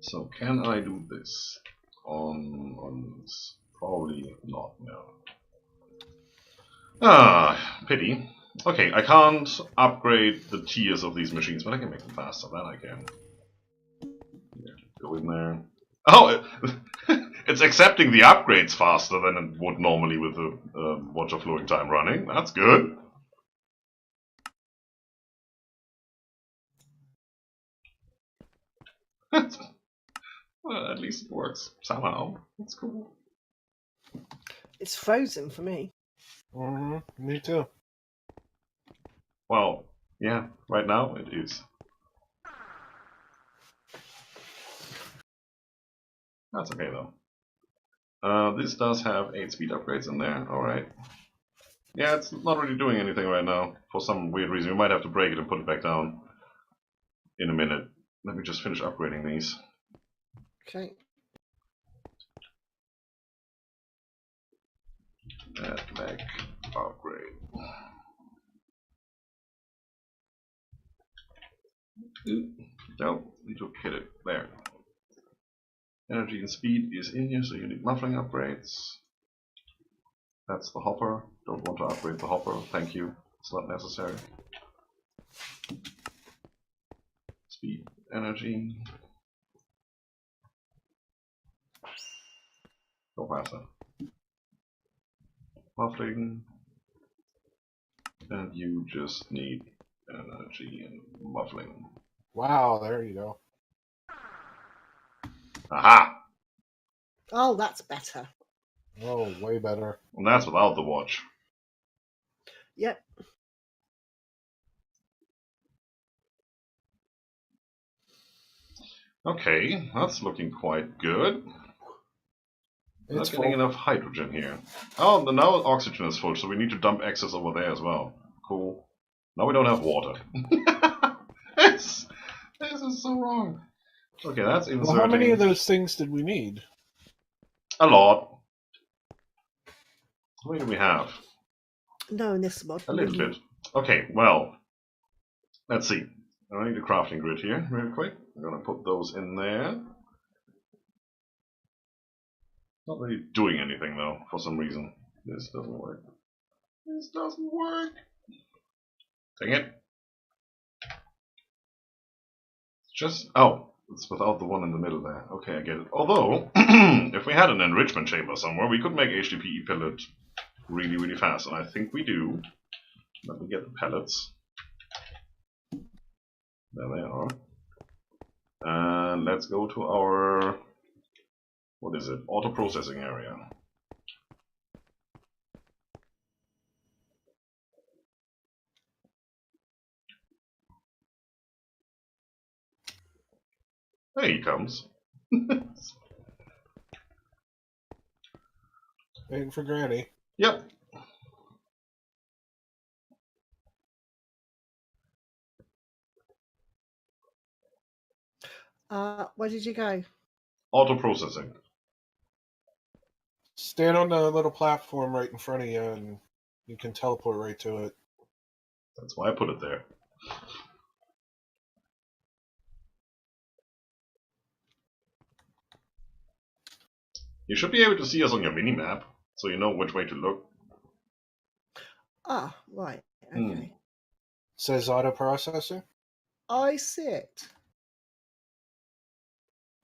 So can I do this on this? Probably not, no. Ah, pity. Okay, I can't upgrade the tiers of these machines, but I can make them faster, that I can. Yeah, go in there. Oh, it's accepting the upgrades faster than it would normally with the Watch of Flowing Time running. That's good. Well, at least it works somehow. That's cool. It's frozen for me. Me too. Well, yeah, right now it is. That's okay though. This does have 8 speed upgrades in there, alright. Yeah, it's not really doing anything right now. For some weird reason, we might have to break it and put it back down in a minute. Let me just finish upgrading these. Okay. Add back upgrade. Ooh, no, need to hit it. There. Energy and speed is in here, so you need muffling upgrades. That's the hopper. Don't want to upgrade the hopper, thank you. It's not necessary. Speed, energy. Go faster. Muffling. And you just need energy and muffling. Wow, there you go. Aha! Oh, that's better. Oh, way better. And that's without the watch. Yep. Okay, that's looking quite good. We're It's not getting full. enough hydrogen here. Oh, now oxygen is full, so we need to dump excess over there as well. Cool. Now we don't have water. this is so wrong. Okay, that's inserting. Well, how many of those things did we need? A lot. How many do we have? No, in this mod. A little bit. Okay, well, let's see. I need a crafting grid here, real quick. I'm gonna put those in there. Not really doing anything though, for some reason. This doesn't work. This doesn't work. Dang it. Just, oh, it's without the one in the middle there. Okay, I get it. Although, if we had an enrichment chamber somewhere, we could make HDPE pellet really, really fast. And I think we do. Let me get the pellets. There they are. And let's go to our, what is it, auto processing area. There he comes. Waiting for Granny. Yep. Where did you go? Auto processing. Stand on the little platform right in front of you and you can teleport right to it. That's why I put it there. You should be able to see us on your mini-map, so you know which way to look. Ah, right. Okay. Says auto processor. I see it.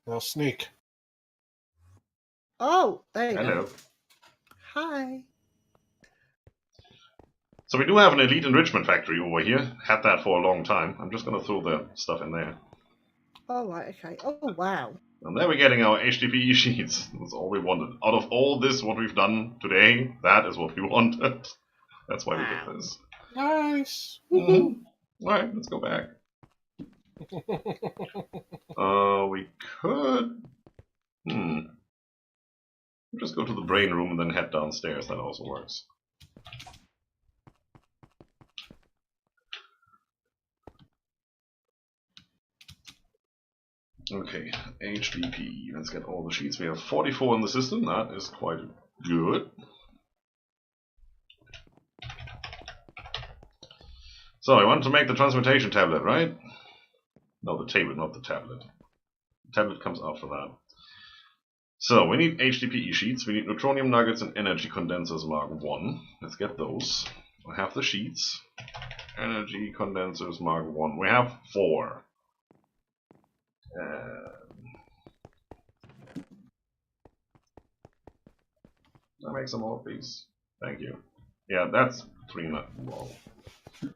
Now sneak. Oh, there you Hello. go. Hi. So we do have an elite enrichment factory over here. Had that for a long time. I'm just gonna throw the stuff in there. Oh, right, okay. Oh, wow. And there we're getting our HDPE sheets. That's all we wanted. Out of all this, what we've done today, that is what we wanted. That's why we did this. Nice. Alright, let's go back. We could... Just go to the brain room and then head downstairs. That also works. Okay, HDP. Let's get all the sheets. We have 44 in the system. That is quite good. So I want to make the transmutation tablet, right? No, the table, not the tablet. The tablet comes after that. So we need HDPE sheets. We need neutronium nuggets and energy condensers Mark 1. Let's get those. I have the sheets. Energy condensers Mark 1. We have 4. Can I make some more, please? Thank you. Yeah, that's 3. Whoa.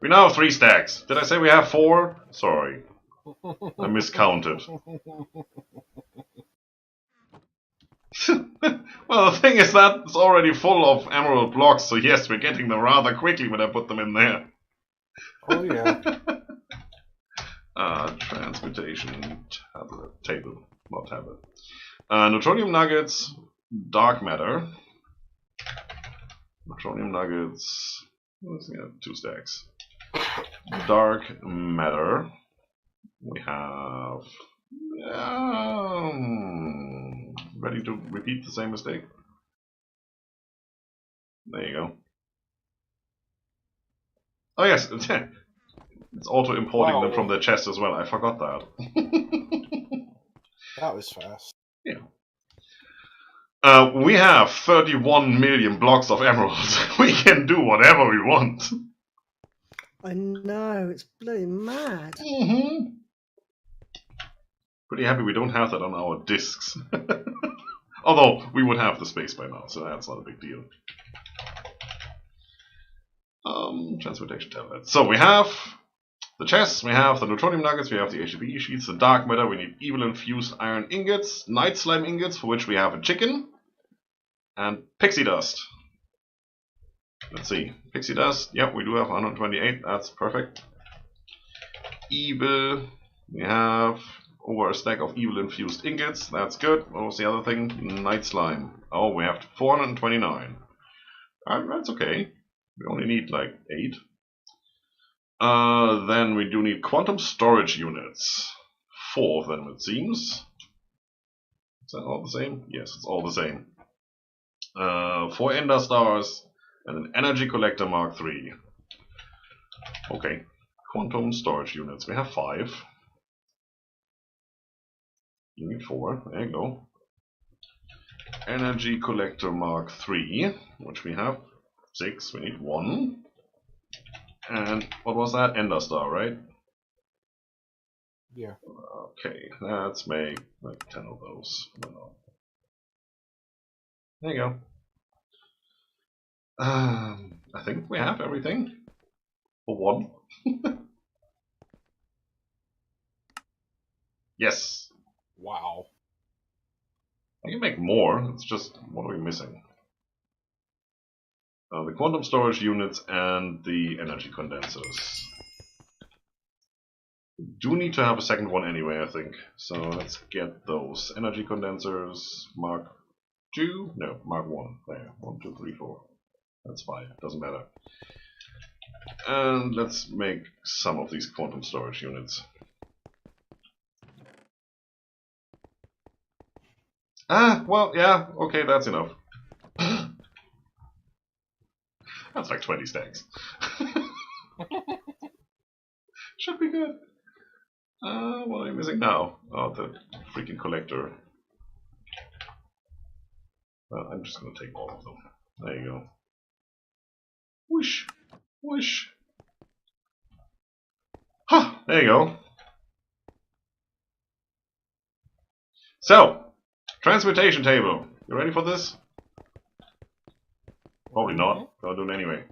We now have 3 stacks. Did I say we have 4? Sorry. I miscounted. Well, the thing is that it's already full of emerald blocks, so yes, we're getting them rather quickly when I put them in there. Oh yeah. Transmutation tablet, table, not tablet. Neutronium nuggets, dark matter. Neutronium nuggets, let's see, 2 stacks. Dark matter. We have. Ready to repeat the same mistake? There you go. Oh yes, it's auto importing them from the chest as well. I forgot that. That was fast. Yeah. We have 31 million blocks of emeralds. We can do whatever we want. I know, it's bloody mad. Pretty happy we don't have that on our discs. Although, we would have the space by now, so that's not a big deal. Transmutation tablet. So we have the chests, we have the neutronium nuggets, we have the HDPE sheets, the dark matter, we need evil infused iron ingots, night slime ingots, for which we have a chicken, and pixie dust. Let's see, pixie dust, yep, we do have 128, that's perfect. Evil, we have over a stack of evil infused ingots, that's good. What was the other thing? Night slime. Oh, we have 429. That's okay. We only need like 8. Then we do need quantum storage units. 4 of them, it seems. Is that all the same? Yes, it's all the same. 4 ender stars and an energy collector Mark 3. Okay. Quantum storage units. We have 5. You need 4. There you go. Energy collector Mark 3, which we have 6. We need 1. And what was that? Ender star, right? Yeah. Okay, let's make like 10 of those. There you go. I think we have everything for 1. Yes. Wow. I can make more. It's just, what are we missing? The quantum storage units and the energy condensers. We do need to have a second one anyway, I think. So let's get those. Energy condensers, Mark 2? No, Mark 1. There. 1, 2, 3, 4. That's 5. Doesn't matter. And let's make some of these quantum storage units. Well, yeah, okay, that's enough. That's like 20 stacks. Should be good. What are we missing now? Oh, the freaking collector. Well, I'm just gonna take all of them. There you go. Whoosh! Whoosh! Ha! There you go. So, transmutation table. You ready for this? Probably not, but I'll do it anyway.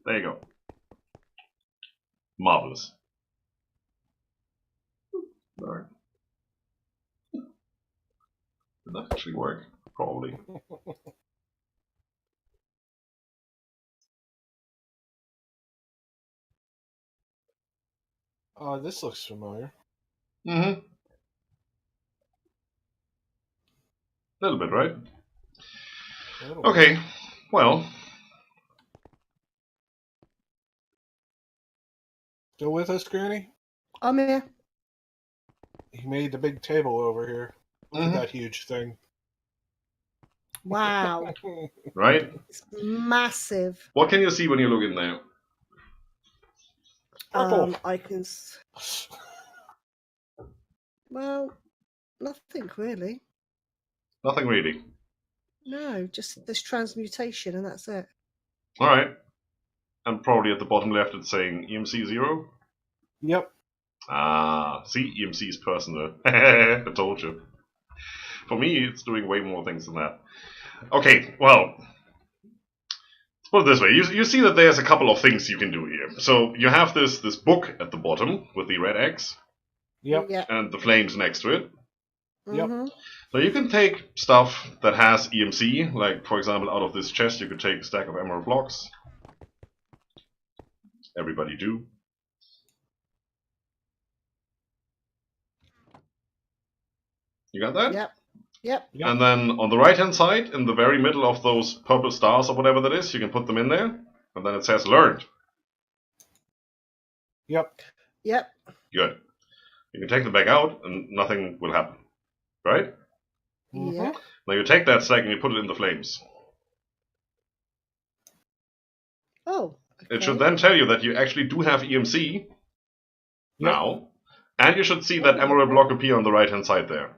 There you go. Marvelous. Alright. Did that actually work? Probably. Oh, this looks familiar. Mm-hmm. A little bit, right? Okay, well. Still with us, Granny? I'm here. he made the big table over here. Look Mhm. at that huge thing. Wow. Right? It's massive. What can you see when you look in there? Purple. I can. Well, nothing really. Nothing really. No, just this transmutation, and that's it. Alright. And probably at the bottom left it's saying EMC 0. Yep. Ah, see, EMC is personal. I told you. For me, it's doing way more things than that. Okay, well, let's put it this way. You see that there's a couple of things you can do here. So you have this book at the bottom with the red X Yep. Yeah. and the flames next to it. Yep. Mm-hmm. So you can take stuff that has EMC, like for example out of this chest you could take a stack of emerald blocks. Everybody do. You got that? Yep. Yep. Yep. And then on the right hand side, in the very middle of those purple stars or whatever that is, you can put them in there. And then it says learned. Yep. Yep. Good. You can take them back out and nothing will happen. Right? Mhm. Yep. Now you take that stack and you put it in the flames. Oh. Okay. It should then tell you that you actually do have EMC now. And you should see that emerald block appear on the right hand side there.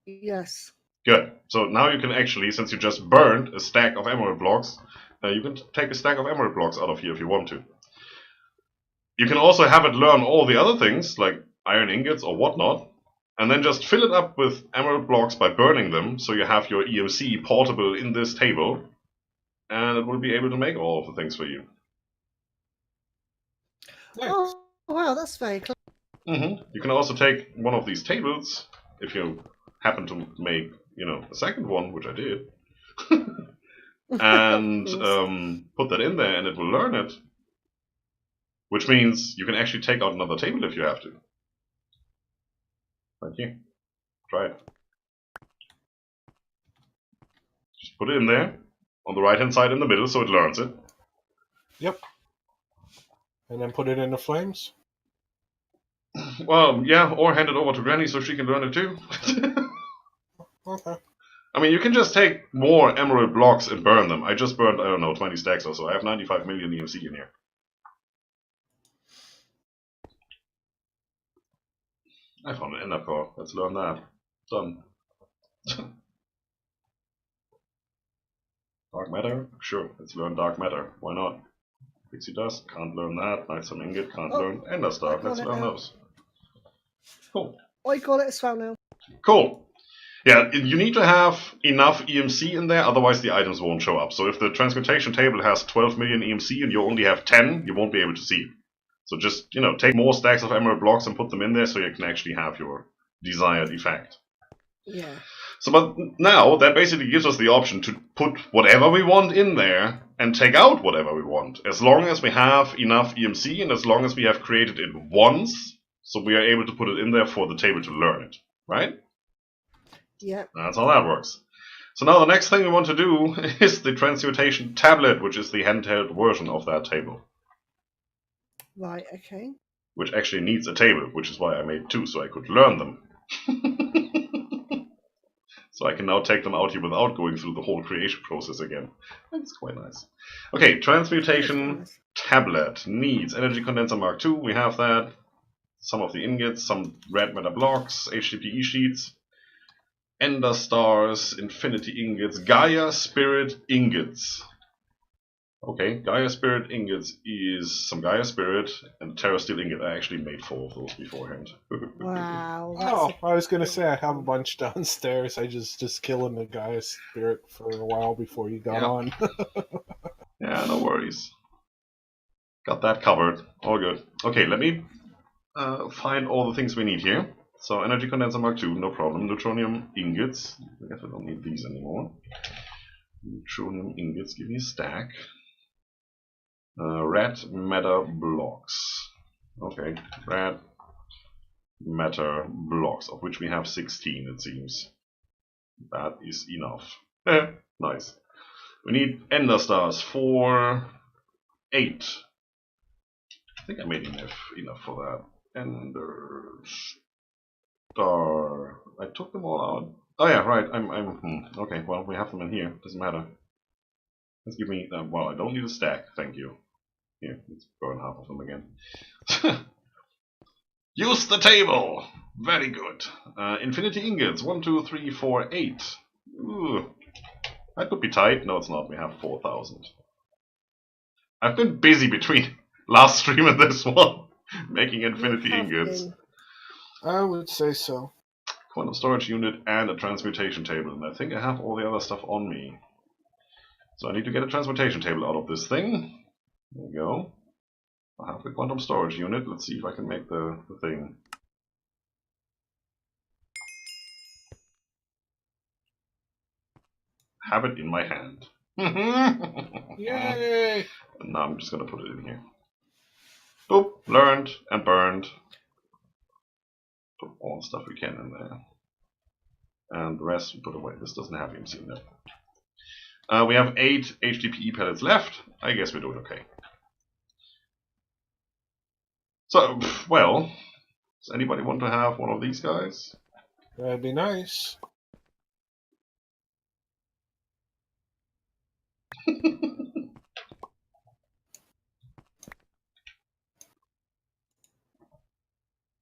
Yes. Good. So now you can actually, since you just burned a stack of emerald blocks, you can take a stack of emerald blocks out of here if you want to. You can also have it learn all the other things, like iron ingots or whatnot, and then just fill it up with emerald blocks by burning them, so you have your EMC portable in this table, and it will be able to make all of the things for you. Nice. Oh, wow, that's very clever. You can also take one of these tables, if you happen to make, a second one, which I did, and put that in there and it will learn it. Which means you can actually take out another table if you have to. Thank you. Try it. Just put it in there, on the right hand side in the middle, so it learns it. Yep. And then put it in the flames. Well, yeah, or hand it over to Granny so she can learn it too. Okay. I mean, you can just take more emerald blocks and burn them. I just burned, I don't know, 20 stacks or so. I have 95 million EMC in here. I found an ender core. Let's learn that. Done. Dark matter? Sure, let's learn dark matter. Why not? Pixie dust, can't learn that. Nightsome ingot, can't learn ender star. Let's learn those. Cool. I got it as well now. Cool. Yeah, you need to have enough EMC in there, otherwise the items won't show up. So if the transmutation table has 12 million EMC and you only have 10, you won't be able to see it. So just, take more stacks of emerald blocks and put them in there so you can actually have your desired effect. Yeah. So, but now that basically gives us the option to put whatever we want in there and take out whatever we want, as long as we have enough EMC and as long as we have created it once, so we are able to put it in there for the table to learn it, right? Yep. That's how that works. So now the next thing we want to do is the transmutation tablet, which is the handheld version of that table. Right, okay. Which actually needs a table, which is why I made two, so I could learn them. So I can now take them out here without going through the whole creation process again. That's quite nice. Okay, transmutation tablet needs energy condenser Mark II. We have that. Some of the ingots, some red matter blocks, HDPE sheets, ender stars, infinity ingots, Gaia spirit ingots. Okay, Gaia spirit ingots is some Gaia spirit and a Terra steel ingot. I actually made 4 of those beforehand. Wow. Oh, I was gonna say I have a bunch downstairs. I just killing the guy's spirit for a while before you got on. Yeah, no worries. Got that covered. All good. Okay, let me find all the things we need here. So energy condenser Mark II, no problem. Neutronium ingots. I guess I don't need these anymore. Neutronium ingots, give me a stack. Red matter blocks. Okay, red matter blocks, of which we have 16, it seems. That is enough. Nice. We need ender stars for 8. I think I made enough for that. Ender Scryptar. I took them all out. Oh yeah, right. Okay, well, we have them in here. Doesn't matter. Let's give me... well, I don't need a stack. Thank you. Here, let's burn half of them again. Use the table! Very good. Infinity ingots. 1, 2, 3, 4, 8. Ooh. That could be tight. No, it's not. We have 4,000. I've been busy between last stream and this one, making infinity ingots. I would say so. Quantum storage unit and a transmutation table. And I think I have all the other stuff on me. So I need to get a transmutation table out of this thing. There we go. I have the quantum storage unit. Let's see if I can make the thing. Have it in my hand. Yay! And now I'm just gonna put it in here. Boop, learned and burned. Put all the stuff we can in there. And the rest we put away. This doesn't have EMC in it. We have 8 HDPE pellets left. I guess we're doing okay. So, well, does anybody want to have one of these guys? That'd be nice.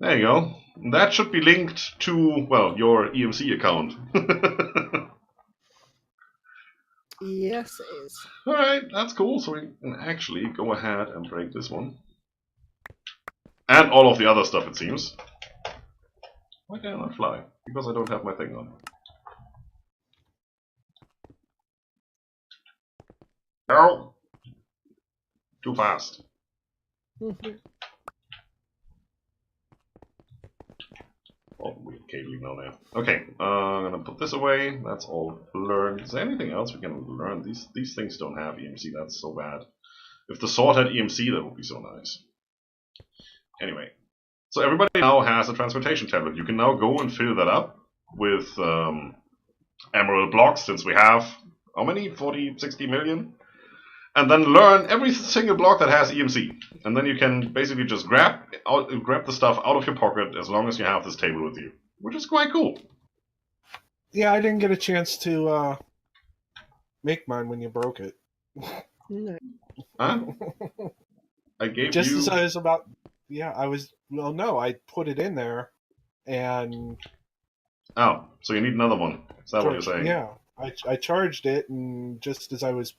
There you go. That should be linked to, well, your EMC account. Yes, it is. Alright, that's cool. So we can actually go ahead and break this one. And all of the other stuff, it seems. Why can't I fly? Because I don't have my thing on. No! Too fast. Oh, weird cabling down there. Okay, I'm gonna put this away. That's all learned. Is there anything else we can learn? These things don't have EMC. That's so bad. If the sword had EMC, that would be so nice. Anyway, so everybody now has a transportation tablet. You can now go and fill that up with emerald blocks, since we have, how many? 40, 60 million? And then learn every single block that has EMC. And then you can basically just grab the stuff out of your pocket as long as you have this table with you. Which is quite cool. Yeah, I didn't get a chance to make mine when you broke it. No. Huh? I gave Just you... as I was about... Yeah, I was... Well, no, I put it in there, and... Oh, so you need another one. Is that what you're saying? Yeah, I charged it, and just as I was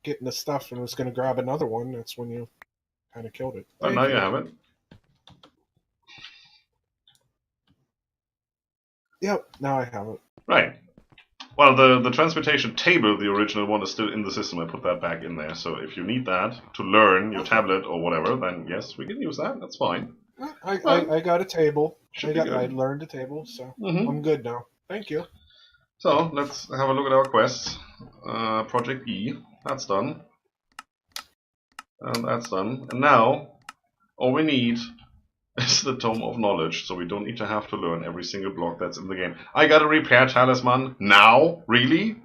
getting the stuff and was going to grab another one, that's when you kind of killed it. Oh, now you have it. Yep, now I have it. Right. Well, the transportation table, the original one, is still in the system. I put that back in there. So if you need that to learn your tablet or whatever, then yes, we can use that. That's fine. I got a table. I Good. learned a table, so Mm-hmm. I'm good now. Thank you. So let's have a look at our quests. Project E, that's done. And that's done. And now, all we need is the Tome of Knowledge, so we don't need to have to learn every single block that's in the game. I got a repair talisman now? Really?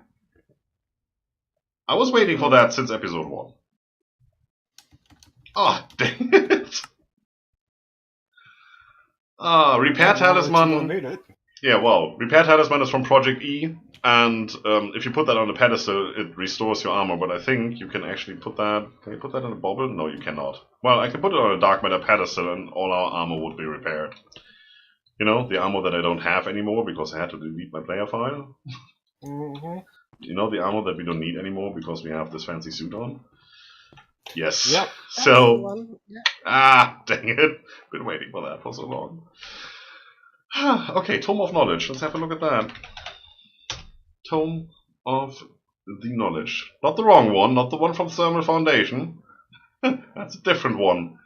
I was waiting for that since episode 1. Oh, dang it. Repair talisman. You don't need it. Yeah, well, repair talisman is from Project E, and if you put that on a pedestal, it restores your armor. But I think you can actually put that. Can you put that in a bubble? No, you cannot. Well, I can put it on a dark matter pedestal, and all our armor would be repaired. You know, the armor that I don't have anymore because I had to delete my player file. Mm-hmm. You know, the armor that we don't need anymore because we have this fancy suit on. Yes. Yep. That's the So. one. Yeah. Ah, dang it! Been waiting for that for so long. Okay, Tome of Knowledge. Let's have a look at that. Tome of the Knowledge. Not the wrong one, not the one from Thermal Foundation. That's a different one.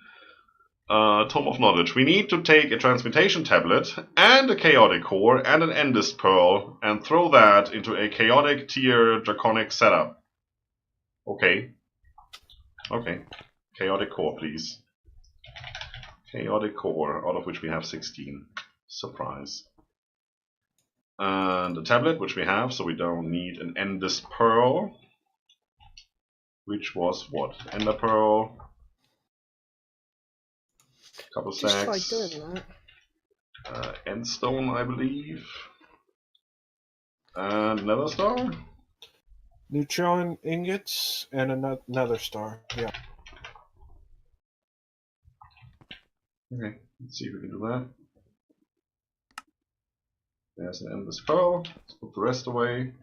Tome of Knowledge. We need to take a transmutation tablet and a chaotic core and an endist pearl and throw that into a chaotic tier draconic setup. Okay. Okay. Chaotic core, please. Chaotic core, out of which we have 16. Surprise. And a tablet, which we have, so we don't need an endist pearl. Which was what? Ender pearl. Couple Just try stacks. doing that. Endstone, I believe. And Nether Star? Neutron ingots and another star. Yeah. Okay, let's see if we can do that. There's an endless pearl. Let's put the rest away.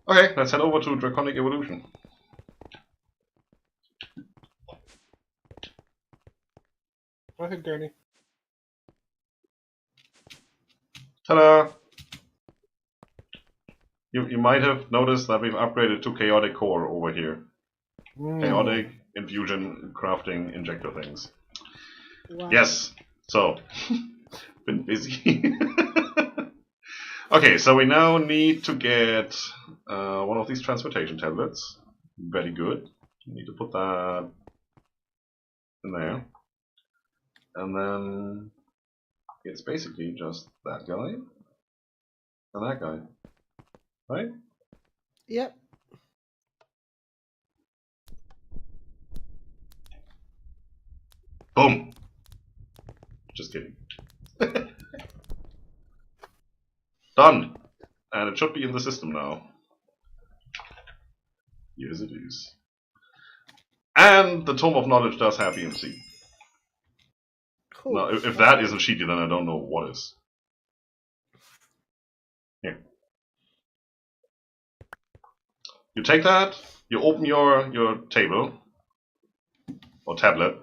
Okay, let's head over to Draconic Evolution. Go ahead, Granny. Ta-da! You might have noticed that we've upgraded to Chaotic Core over here. Chaotic, infusion, crafting, injector things. Wow. Yes! So, been busy. Okay, so we now need to get one of these transmutation tablets. Very good. We need to put that in there. And then it's basically just that guy and that guy. Right? Yep. Boom! Just kidding. Done! And it should be in the system now. Yes, it is. And the Tome of Knowledge does have EMC. Cool. Now, if that isn't cheaty, then I don't know what is. Here. You take that, you open your table, or tablet.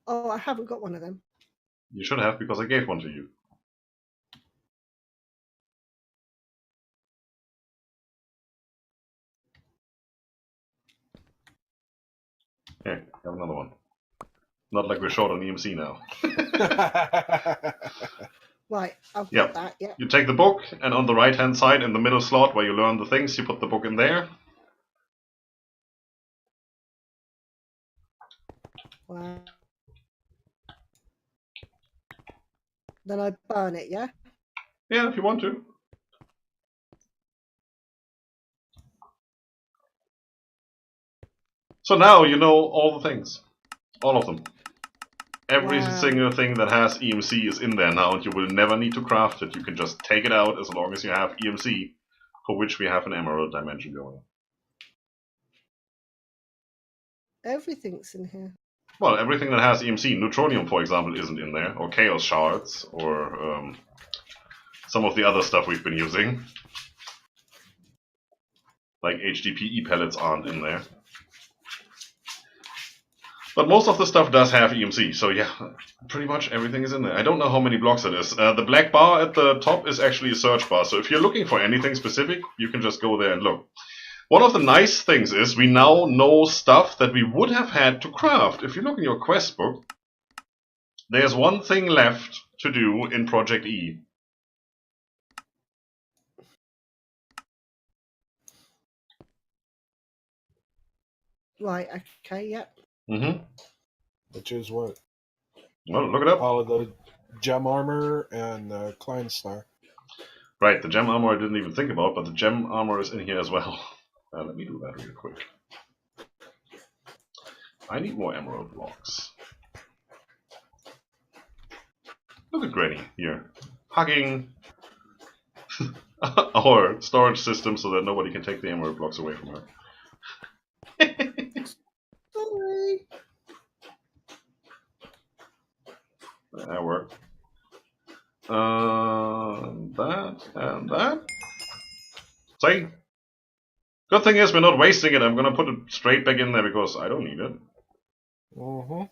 Oh, I haven't got one of them. You should have, because I gave one to you. Here, have another one. Not like we're short on EMC now. Right, I've Yep. got that, yeah. You take the book, and on the right hand side, in the middle slot where you learn the things, you put the book in there. Wow. Then I burn it, yeah? Yeah, if you want to. So now you know all the things. All of them. Every Wow. single thing that has EMC is in there now, and you will never need to craft it. You can just take it out as long as you have EMC, for which we have an emerald dimension going. Everything's in here. Well, everything that has EMC, neutronium for example, isn't in there, or chaos shards, or some of the other stuff we've been using. Like HDPE pellets aren't in there. But most of the stuff does have EMC, so yeah, pretty much everything is in there. I don't know how many blocks it is. The black bar at the top is actually a search bar, so if you're looking for anything specific, you can just go there and look. One of the nice things is we now know stuff that we would have had to craft. If you look in your quest book, there's one thing left to do in Project E. Right, okay, yep. Mm-hmm. Which is what? Well, look it up. All of the gem armor and the Klein Star. Right, the gem armor I didn't even think about, but the gem armor is in here as well. Let me do that real quick. I need more emerald blocks. Look at Granny here, hugging our storage system so that nobody can take the emerald blocks away from her. Sorry. That worked. That and that. See? Good thing is we're not wasting it. I'm gonna put it straight back in there because I don't need it. Mm-hmm.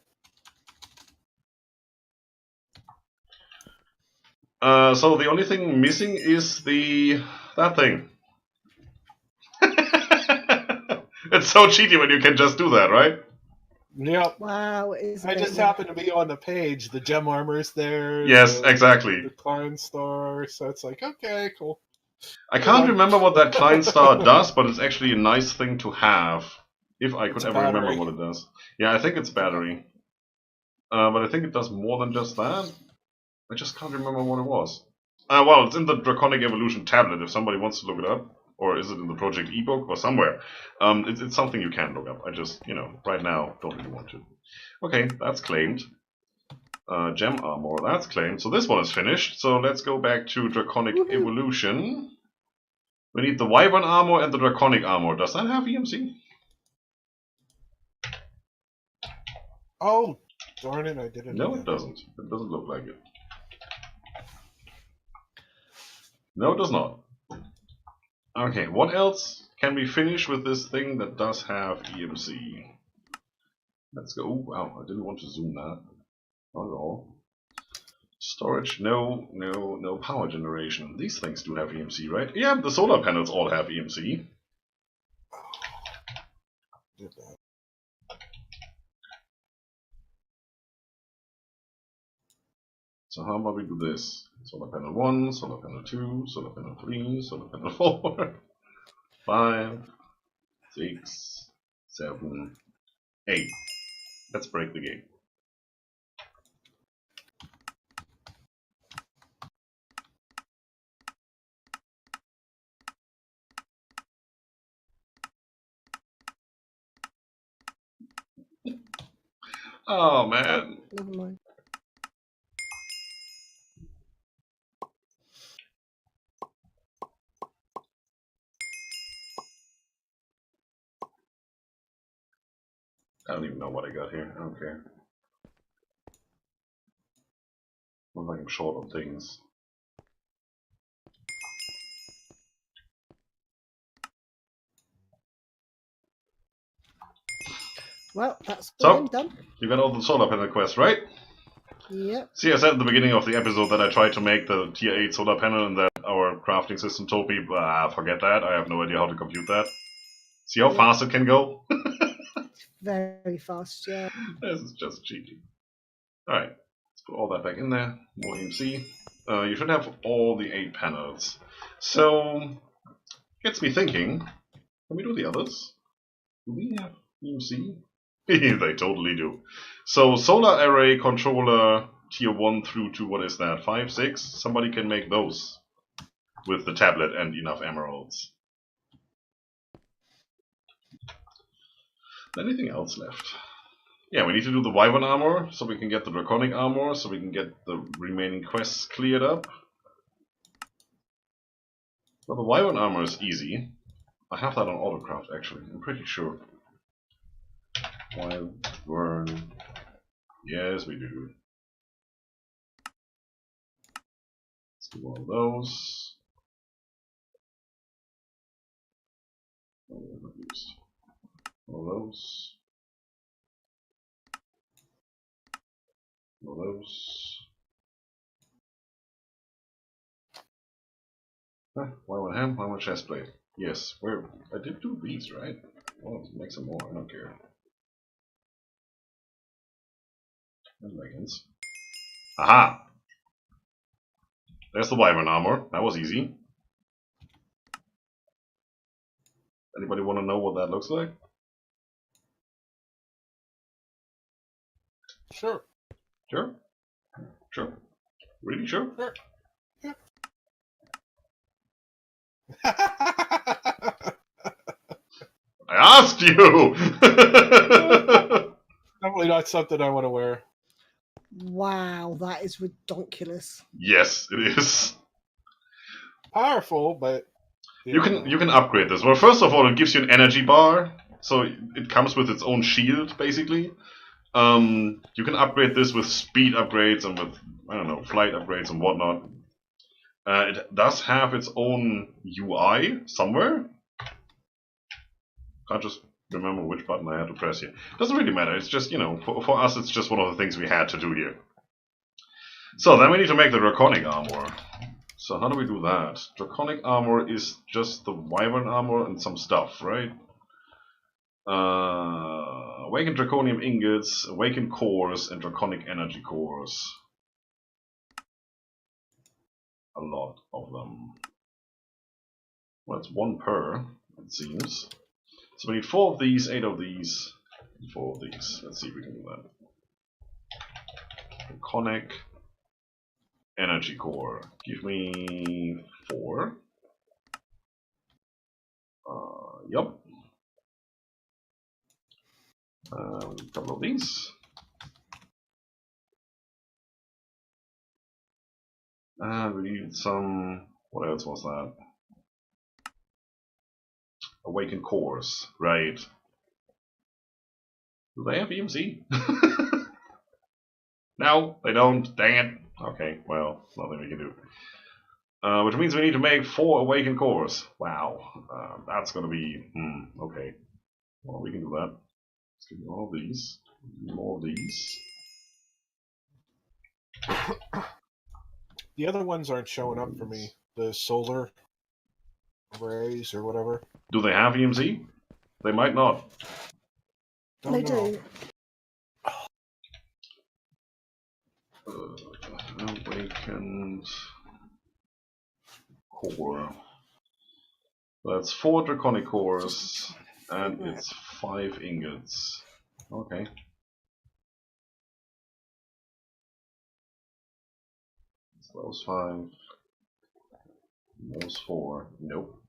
So the only thing missing is that thing. It's so cheaty when you can just do that, right? Yep. Wow, it is. I just happened to be on the page. The gem armor's there. Yes, exactly. The Klein Star. So it's like, okay, cool. I can't remember what that Klein Star does, but it's actually a nice thing to have. If I could ever remember what it does. Yeah, I think it's battery. But I think it does more than just that. I just can't remember what it was. Well, it's in the Draconic Evolution tablet if somebody wants to look it up. Or is it in the Project ebook or somewhere? It's something you can look up. I just, right now, don't really want to. Okay, that's claimed. Gem armor, that's claimed. So this one is finished. So let's go back to Draconic Evolution. We need the Wyvern armor and the Draconic armor. Does that have EMC? Oh, darn it, I didn't. No, it doesn't. It doesn't look like it. No, it does not. Okay, what else can we finish with this thing that does have EMC? Let's go. Oh, wow, I didn't want to zoom that. Not at all. Storage, no power generation. These things do have EMC, right? Yeah, the solar panels all have EMC. Did that. So how about we do this? Solar panel 1, solar panel 2, solar panel 3, solar panel 4, 5, 6, 7, 8. Let's break the game. Oh man. Never mind. I don't even know what I got here. I don't care. Looks like I'm short on things. Well, that's So, done. you got all the solar panel quests, right? Yep. See, I said at the beginning of the episode that I tried to make the tier 8 solar panel and that our crafting system told me, forget that, I have no idea how to compute that. See how fast it can go? Very fast, yeah. This is just cheating. Alright, let's put all that back in there. More EMC. You should have all the 8 panels. So, gets me thinking, can we do the others? Do we have EMC? They totally do. So, solar array controller tier 1 through to, what is that, 5, 6? Somebody can make those with the tablet and enough emeralds. Anything else left? Yeah, we need to do the Wyvern armor, so we can get the Draconic armor, so we can get the remaining quests cleared up. Well, the Wyvern armor is easy. I have that on autocraft, actually, I'm pretty sure. Wyvern. Yes, we do. Let's do one of those. Oh, not used. One of those. One of those. Why one ham? Why one chest plate? Yes, where I did do these, right? Well, let's make some more, I don't care. And leggings. Aha! There's the Wyvern armor. That was easy. Anybody want to know what that looks like? Sure. Sure? Sure? Really sure? Sure. Yeah. I asked you! Definitely not something I want to wear. Wow, that is redonkulous. Yes, it is. Powerful, but You can upgrade this. Well, first of all, it gives you an energy bar, so it comes with its own shield, basically. You can upgrade this with speed upgrades and with, I don't know, flight upgrades and whatnot. It does have its own UI somewhere. Can't just remember which button I had to press here. Doesn't really matter, it's just, you know, for us it's just one of the things we had to do here. So then we need to make the Draconic armor. So how do we do that? Draconic armor is just the Wyvern armor and some stuff, right? Awakened Draconium ingots, awakened cores, and Draconic energy cores. A lot of them. Well, it's one per, it seems. So we need 4 of these, 8 of these, and 4 of these. Let's see if we can do that. Draconic energy core. Give me 4. Yup. A couple of these. We need some. What else was that? Awakened cores, right? Do they have EMC? No, they don't. Dang it. Okay, well, nothing we can do. Which means we need to make 4 awakened cores. Wow, that's gonna be. Okay. Well, we can do that. Let's give me all of these. More of these. The other ones aren't showing up for me. The solar arrays or whatever. Do they have EMC? They might not. They do. Awakened core. That's 4 draconic cores, and it's 5 ingots. Okay. So those 5. Those 4. Nope.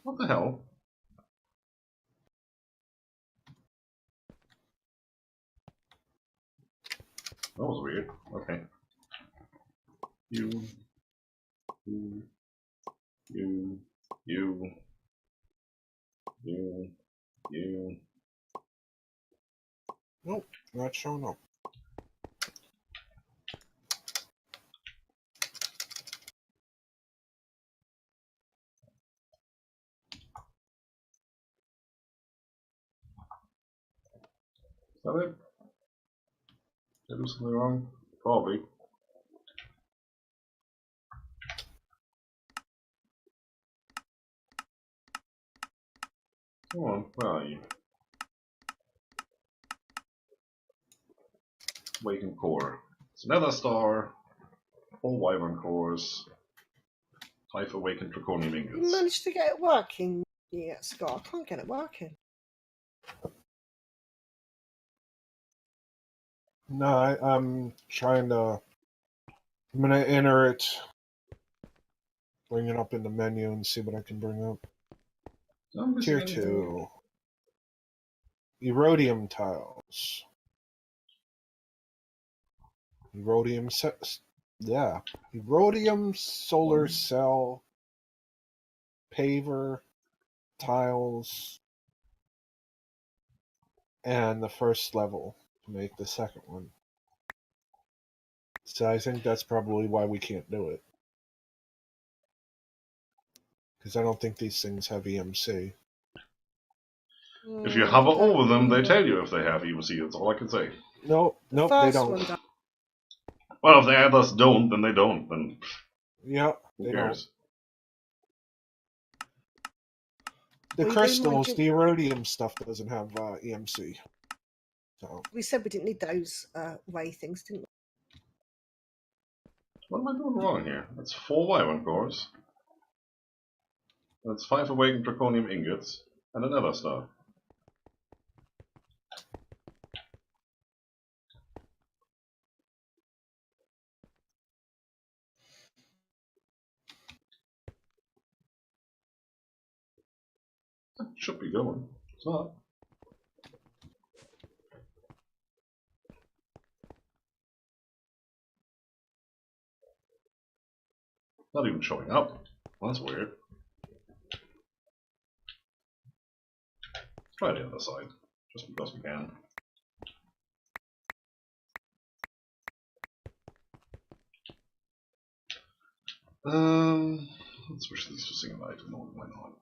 What the hell? That was weird. Okay. You. Nope, not showing up. Is that it? Did I do something wrong? Probably. Come on, where are you? Awakened core. It's another star. 4 wyvern cores. 5 awakened draconium You ingots. managed to get it working? Yeah, Scott. I can't get it working. No, I'm trying to. I'm gonna enter it, bring it up in the menu, and see what I can bring up. Tier 2. Erodium tiles. Erodium solar cell paver tiles, and the first level to make the second one. So I think that's probably why we can't do it. Because I don't think these things have EMC. If you hover over them, they tell you if they have EMC. That's all I can say. Nope, they don't. Well, if the others don't, then they don't. Then yep, who they cares? don't. The crystals, the erodium stuff doesn't have EMC. So we said we didn't need those way things, didn't we? What am I doing wrong here? That's 4 wyvern cores. That's 5 awakened draconium ingots and another star. That should be going. It's not. Not even showing up. Well, that's weird. Let's try the other side, just because we can. Let's switch these to single item. No, why not?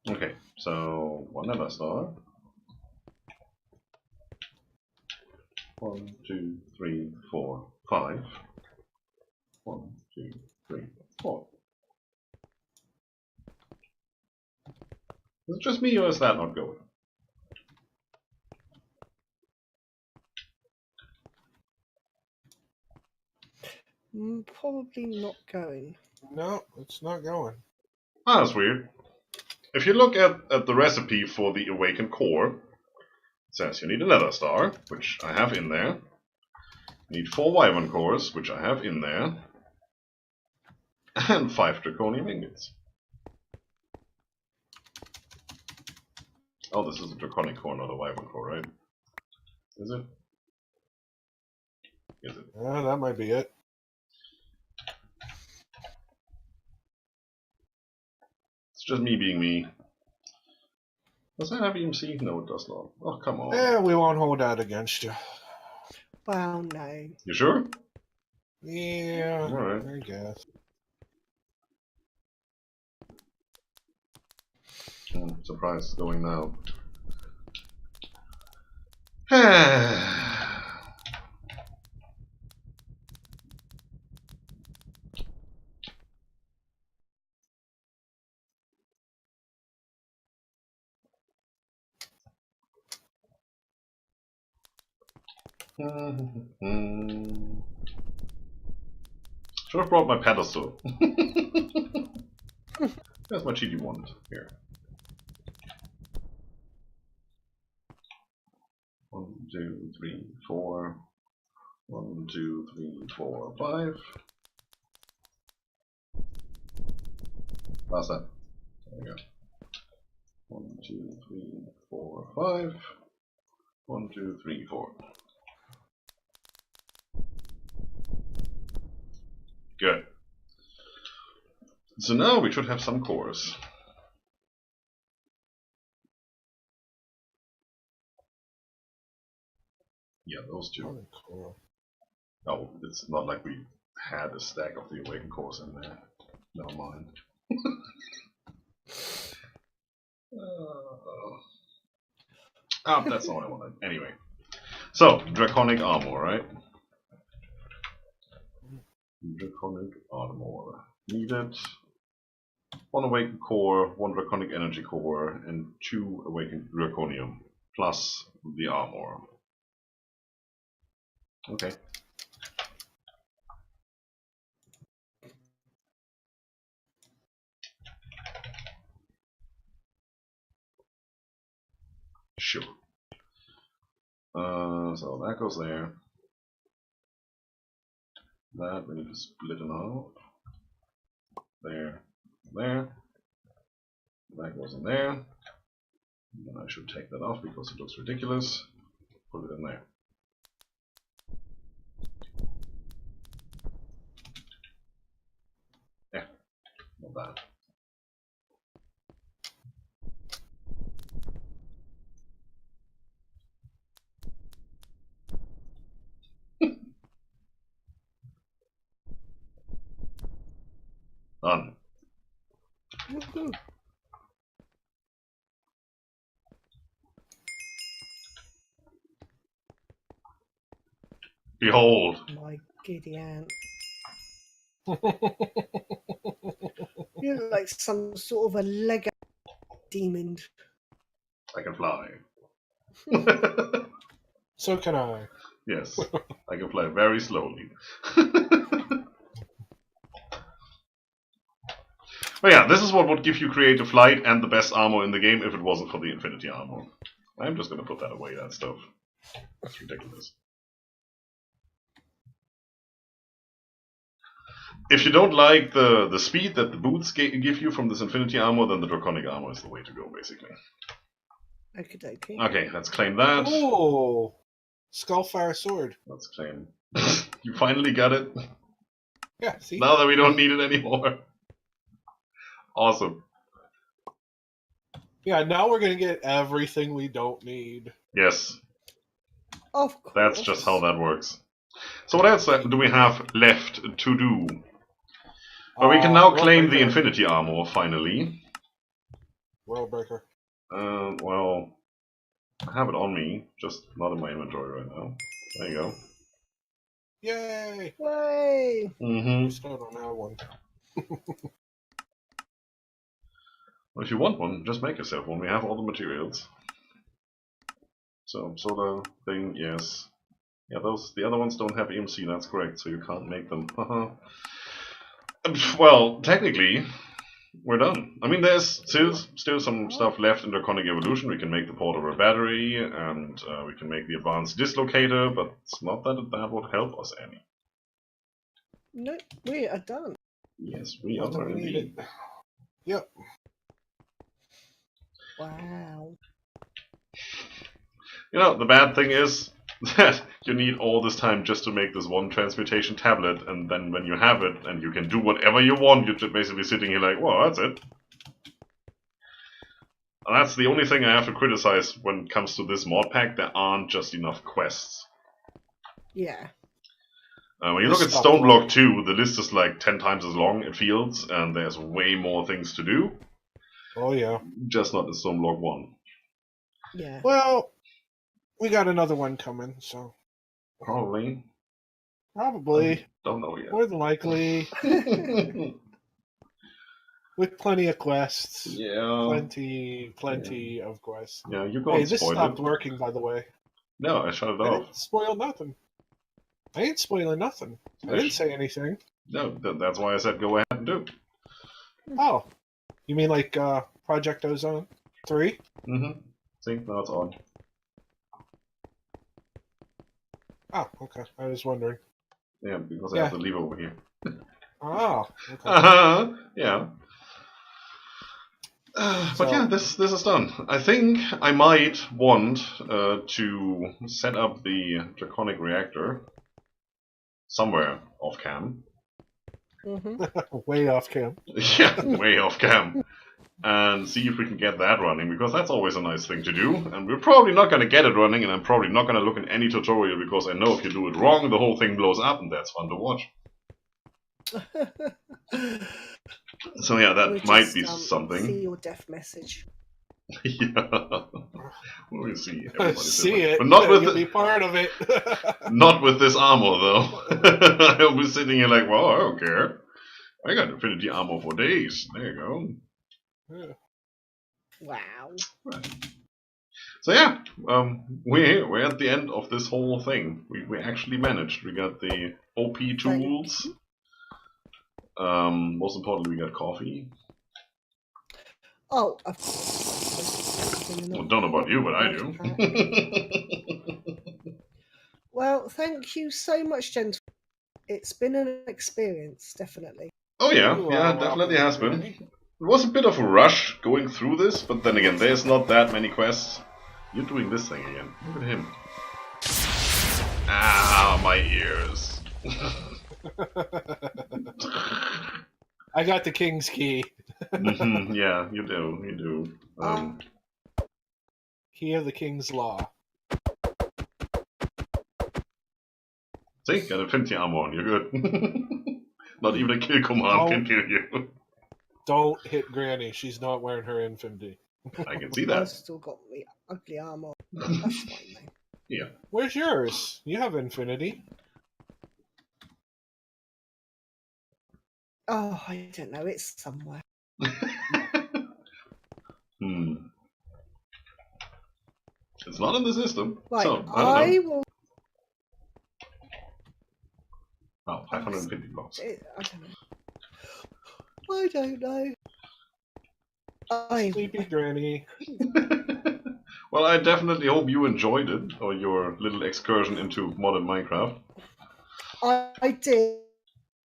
Okay, so one other star. 1, 2, 3, 4, 5. 1, 2, 3, 4. Is it just me or is that not going? Probably not going. no, it's not going. Ah, that's weird. If you look at the recipe for the awakened core, says you need a nether star, which I have in there. You need 4 wyvern cores, which I have in there. And 5 draconium ingots. Oh, this is a draconic core, not a wyvern core, right? Is it? Is it? Yeah, that might be it. It's just me being me. Does that have EMC? No, it does not. Oh, come on. Yeah, we won't hold that against you. Well, no. You sure? Yeah, Alright. I guess. I'm surprised it's going now. Should have brought my pedestal. That's my cheaty wand. Here. 1, 2, 3, 4. 1, 2, 3, 4, 5. Last time. There we go. 1, 2, 3, 4, 5. 1, 2, 3, 4. Good. So now we should have some cores. Yeah, those two. Oh, it's not like we had a stack of the awakened cores in there. Never mind. That's all I wanted. Anyway. So, draconic armor, right? Draconic armor. Needed 1 awakened core, 1 draconic energy core, and 2 awakened draconium, plus the armor. Okay. Sure. So that goes there. That we need to split it out. There, there. That goes in there. And then I should take that off because it looks ridiculous. Put it in there. Yeah, not bad. Done. Behold. My giddy aunt. You look like some sort of a Lego demon. I can fly. So can I. Yes, I can fly very slowly. But yeah, this is what would give you creative flight and the best armor in the game if it wasn't for the infinity armor. I'm just gonna put that away, that stuff. That's ridiculous. If you don't like the speed that the boots give you from this infinity armor, then the draconic armor is the way to go, basically. Okey-dokey. Okay, let's claim that. Oh, Skullfire sword. Let's claim. You finally got it. Yeah, see? Now that we don't need it anymore. Awesome. Yeah, now we're gonna get everything we don't need. Yes, Of course. that's just how that works. So what else do we have left to do? Well, we can now claim the infinity armor, finally. World Breaker. Well, I have it on me, just not in my inventory right now. There you go. Yay! Way. Mm-hmm. We still don't have one. Well, if you want one, just make yourself one. We have all the materials. So, soda thing, yes. Yeah, the other ones don't have EMC, that's correct, so you can't make them. Well, technically, we're done. I mean, there's still some stuff left in Draconic Evolution. We can make the portable battery, and we can make the advanced dislocator, but it's not that would help us any. No, we are done. Yes, we Not that are we need indeed. it. Yep. Wow. You know, the bad thing is that you need all this time just to make this one transmutation tablet, and then when you have it and you can do whatever you want, you're just basically sitting here like, well, that's it. And that's the only thing I have to criticize when it comes to this mod pack. There aren't just enough quests. Yeah. When you look at Stoneblock 2, the list is like 10 times as long, it feels, and there's way more things to do. Oh, yeah. Just not in Stoneblock 1. Yeah. Well, we got another one coming, so. Probably. Don't know yet. More than likely. With plenty of quests. Yeah. Plenty of quests. Yeah, you Hey, can't this spoil stopped it. working, by the way. No, I shut it I off. didn't spoil nothing. I ain't spoiling nothing. I didn't say anything. No, that's why I said go ahead and do. Oh. You mean like Project Ozone 3? Mm-hmm. See, now it's on. Oh, okay. I was wondering. Yeah, because I have to leave over here. Oh, okay. Yeah. But yeah, this is done. I think I might want to set up the Draconic Reactor somewhere off cam. Way off cam. Yeah, way off cam. And see if we can get that running, because that's always a nice thing to do. And we're probably not going to get it running, and I'm probably not going to look in any tutorial, because I know if you do it wrong, the whole thing blows up, and that's fun to watch. So yeah, that might be something. See your death message. Yeah. We'll see. See it, but not with you'll be part of it. Not with this armor, though. I'll be sitting here like, well, I don't care. I got Infinity armor for days. There you go. Yeah. Wow. Right. So yeah, we're at the end of this whole thing. We actually managed. We got the OP tools. Most importantly, we got coffee. Oh, Well, don't know about you, but I do. Well, thank you so much, gentlemen. It's been an experience, definitely. Oh yeah, it definitely has been. It was a bit of a rush going through this, but then again, there's not that many quests. You're doing this thing again. Look at him. Ah, my ears. I got the king's key. Yeah, you do. Key of the king's law. See, got Infinity armor on, you're good. Not even a kill command can kill you. Don't hit Granny, she's not wearing her Infinity. I can see that. I've still got the ugly armor. That's fine, though. Yeah. Where's yours? You have Infinity. Oh, I don't know. It's somewhere. It's not in the system. Right, So, I will. Oh, 550 blocks. I don't know. Sleepy Granny. Well, I definitely hope you enjoyed it, or your little excursion into modern Minecraft. I did.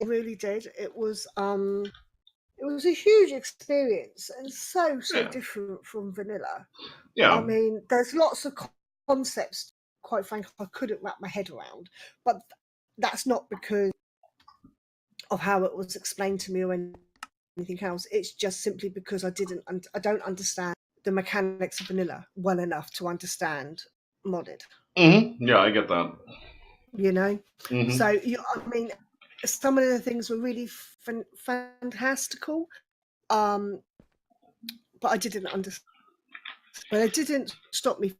I really did. It was a huge experience and so different from vanilla. Yeah. I mean, there's lots of concepts, quite frankly, I couldn't wrap my head around, but that's not because of how it was explained to me or anything else. It's just simply because I don't understand the mechanics of vanilla well enough to understand modded. Yeah, I get that. You know, so I mean, some of the things were really fantastical, but I didn't understand. But it didn't stop me.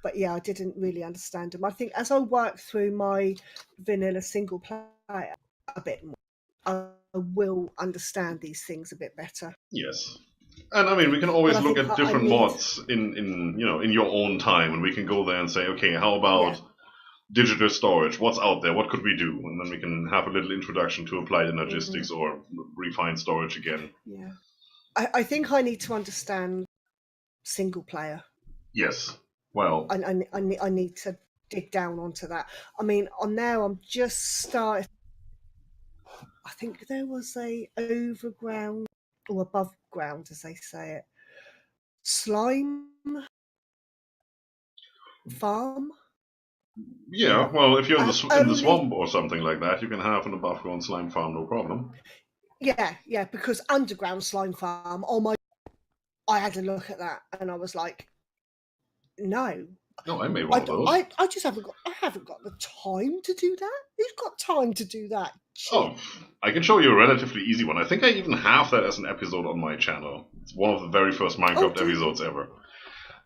But yeah, I didn't really understand them. I think as I work through my vanilla single player a bit more, I will understand these things a bit better. Yes. And I mean, we can always look at different mods in your own time, and we can go there and say, okay, how about digital storage. What's out there? What could we do? And then we can have a little introduction to applied energistics or refined storage again. Yeah. I think I need to understand single player. Yes. Well, I need to dig down onto that. I mean, on there, I'm just starting. I think there was a overground or above ground, as they say it, slime farm. Yeah, well, if you're in the swamp or something like that, you can have an above ground slime farm, no problem. Yeah, because underground slime farm. Oh my! I had to look at that, and I was like, no. No, I made one of those. I just haven't got. I haven't got the time to do that. Who's got time to do that? Shit. Oh, I can show you a relatively easy one. I think I even have that as an episode on my channel. It's one of the very first Minecraft episodes ever.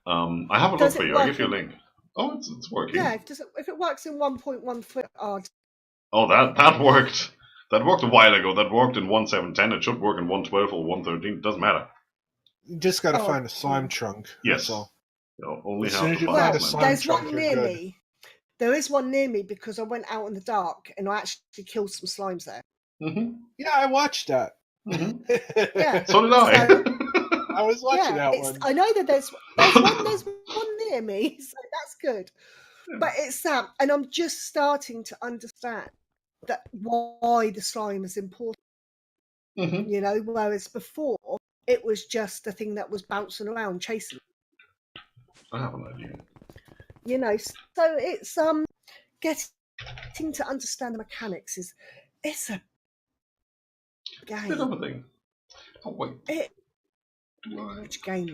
I have a look for you. I'll give you a link. Oh, it's working. Yeah, if it works in 1.1. Oh, that worked. That worked a while ago. That worked in 1.7.10. It should work in 1.12 or 1.13. Doesn't matter. You just got to find a slime chunk. Yes. So only as have soon as to you find find a a slime there's chunk, one near me. There is one near me because I went out in the dark and I actually killed some slimes there. Yeah, I watched that. Yeah. So did I. So, I was watching that one. I know that there's one near me, so that's good. Yeah. But it's and I'm just starting to understand that why the slime is important. You know, whereas before it was just a thing that was bouncing around chasing. I have an idea. You know, so it's getting to understand the mechanics it's a game. It's a bit of a thing. Oh wait. Which game?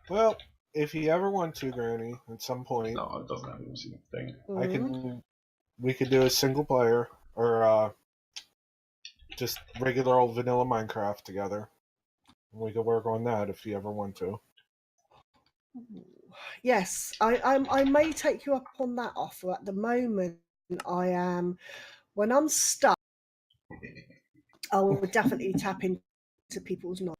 Well, if you ever want to, Granny, at some point. No, it doesn't have to be a thing. We could do a single player or just regular old vanilla Minecraft together. We could work on that if you ever want to. Yes, I may take you up on that offer. At the moment, I am. When I'm stuck, I will definitely tap into people's knowledge.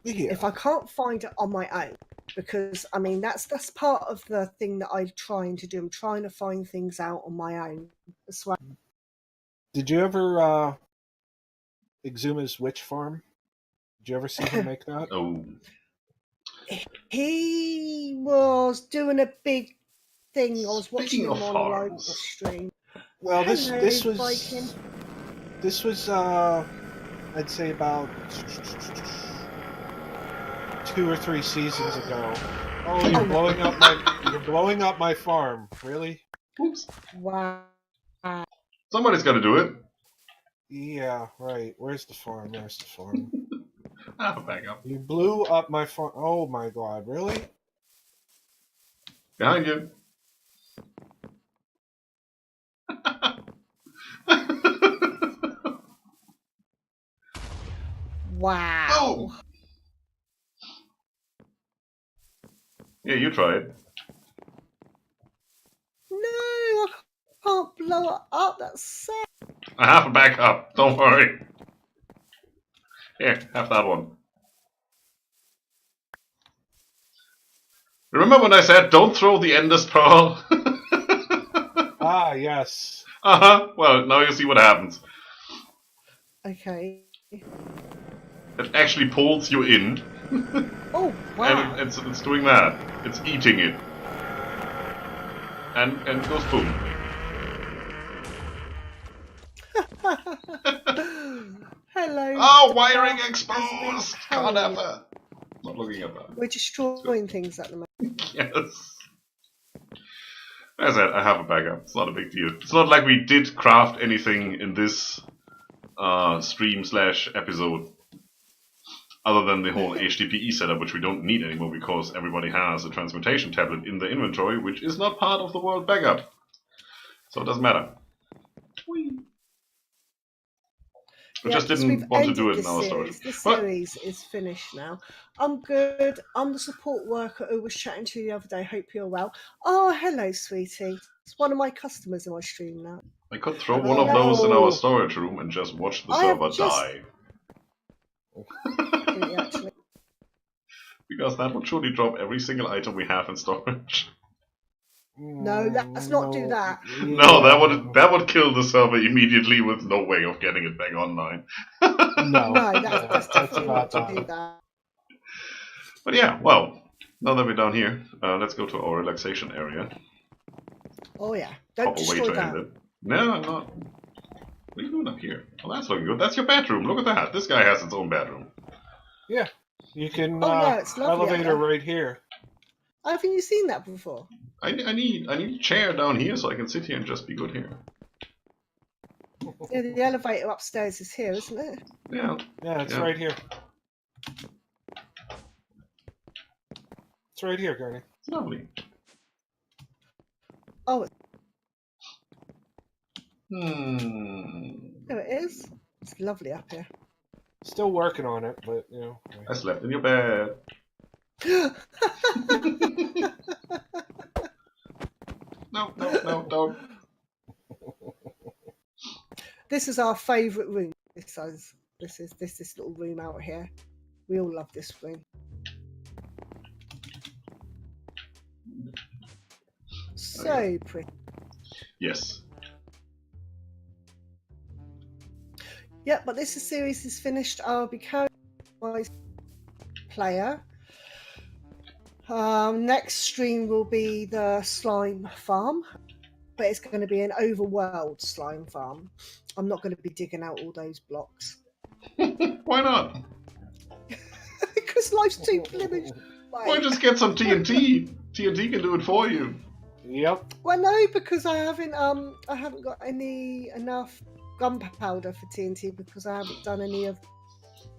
Yeah. If I can't find it on my own, because I mean that's part of the thing that I'm trying to do. I'm trying to find things out on my own as well. Did you ever Exuma's witch farm? Did you ever see him make that? Oh. He was doing a big thing. I was watching him on a live stream. Well, this was I'd say about 2 or 3 seasons ago. Oh, you're blowing up my farm. Really? Oops. Wow. Somebody's got to do it. Yeah, right. Where's the farm? I'll back up. You blew up my farm. Oh my god, really? Behind you. Wow. Oh. Yeah, you tried. No, I can't blow it up. That's sad. I have a backup. Don't worry. Here, have that one. Remember when I said don't throw the Ender's Pearl? Ah, yes. Well, now you see what happens. Okay. It actually pulls you in. Oh, wow. And it's doing that. It's eating it. And it goes boom. Hello. Oh, wiring exposed! Can't have that. Not looking at that. We're destroying things at the moment. Yes. As I said, I have a backup. It's not a big deal. It's not like we did craft anything in this stream/episode other than the whole HDPE setup, which we don't need anymore because everybody has a transmutation tablet in the inventory, which is not part of the world backup. So it doesn't matter. We just didn't want to do it in our storage. This series is finished now. I'm good. I'm the support worker who was chatting to you the other day. Hope you're well. Oh, hello, sweetie. It's one of my customers in my stream now. I could throw one of those in our storage room and just watch the server die. Actually. Because that would surely drop every single item we have in storage. No, let's not do that. No, that would kill the server immediately with no way of getting it back online. No, No, that's definitely not to do that. that. But yeah, well, now that we're down here, let's go to our relaxation area. Oh yeah, don't Proper way destroy to that. end it. No, I'm not. What are you doing up here? Well, that's looking good. That's your bedroom. Look at that. This guy has his own bedroom. Yeah, you can it's lovely elevator up there. right here. Haven't you seen that before? I need a chair down here so I can sit here and just be good here. Yeah, the elevator upstairs is here, isn't it? Yeah. Yeah, it's right here. It's right here, Gurney. It's lovely. Oh, There it is. It's lovely up here. Still working on it, but you know. I slept in your bed. No, don't. This is our favourite room. This little room out here. We all love this room. So pretty. Yes. Yeah, but this series is finished. I'll be carrying my player. Next stream will be the slime farm, but it's going to be an overworld slime farm. I'm not going to be digging out all those blocks. Why not? Because life's too blooming. Why just get some TNT? TNT can do it for you. Yep. Well, no, because I haven't got enough gunpowder for TNT because I haven't done any of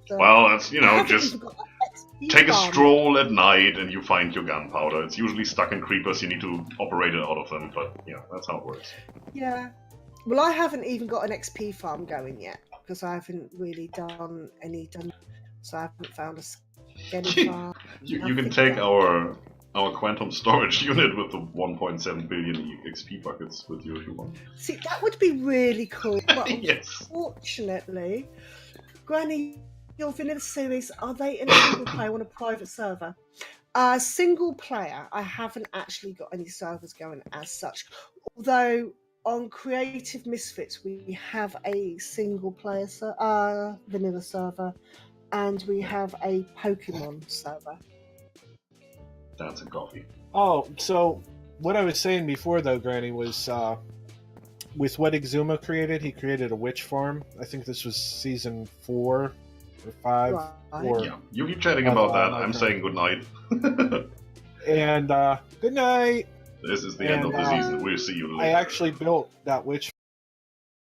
the... Well, that's, you I know, haven't just even got XP take a farm. stroll at night and you find your gunpowder. It's usually stuck in creepers, you need to operate it out of them, but yeah, that's how it works. Yeah. Well, I haven't even got an XP farm going yet because I haven't really done any so I haven't found a skelly farm. You can take our quantum storage unit with the 1.7 billion XP buckets with you if you want. See, that would be really cool. But Yes. unfortunately, Granny, your vanilla series, are they in a single player on a private server? Single player, I haven't actually got any servers going as such. Although on Creative Misfits, we have a single player vanilla server, and we have a Pokemon server. That's a coffee. Oh, so what I was saying before, though, Granny, was with what Exuma created, he created a witch farm. I think this was season 4 or 5. Right. Or, Yeah, you keep chatting about that. I'm saying good night. And good night. This is the end of the season. We'll see you later. I actually built that witch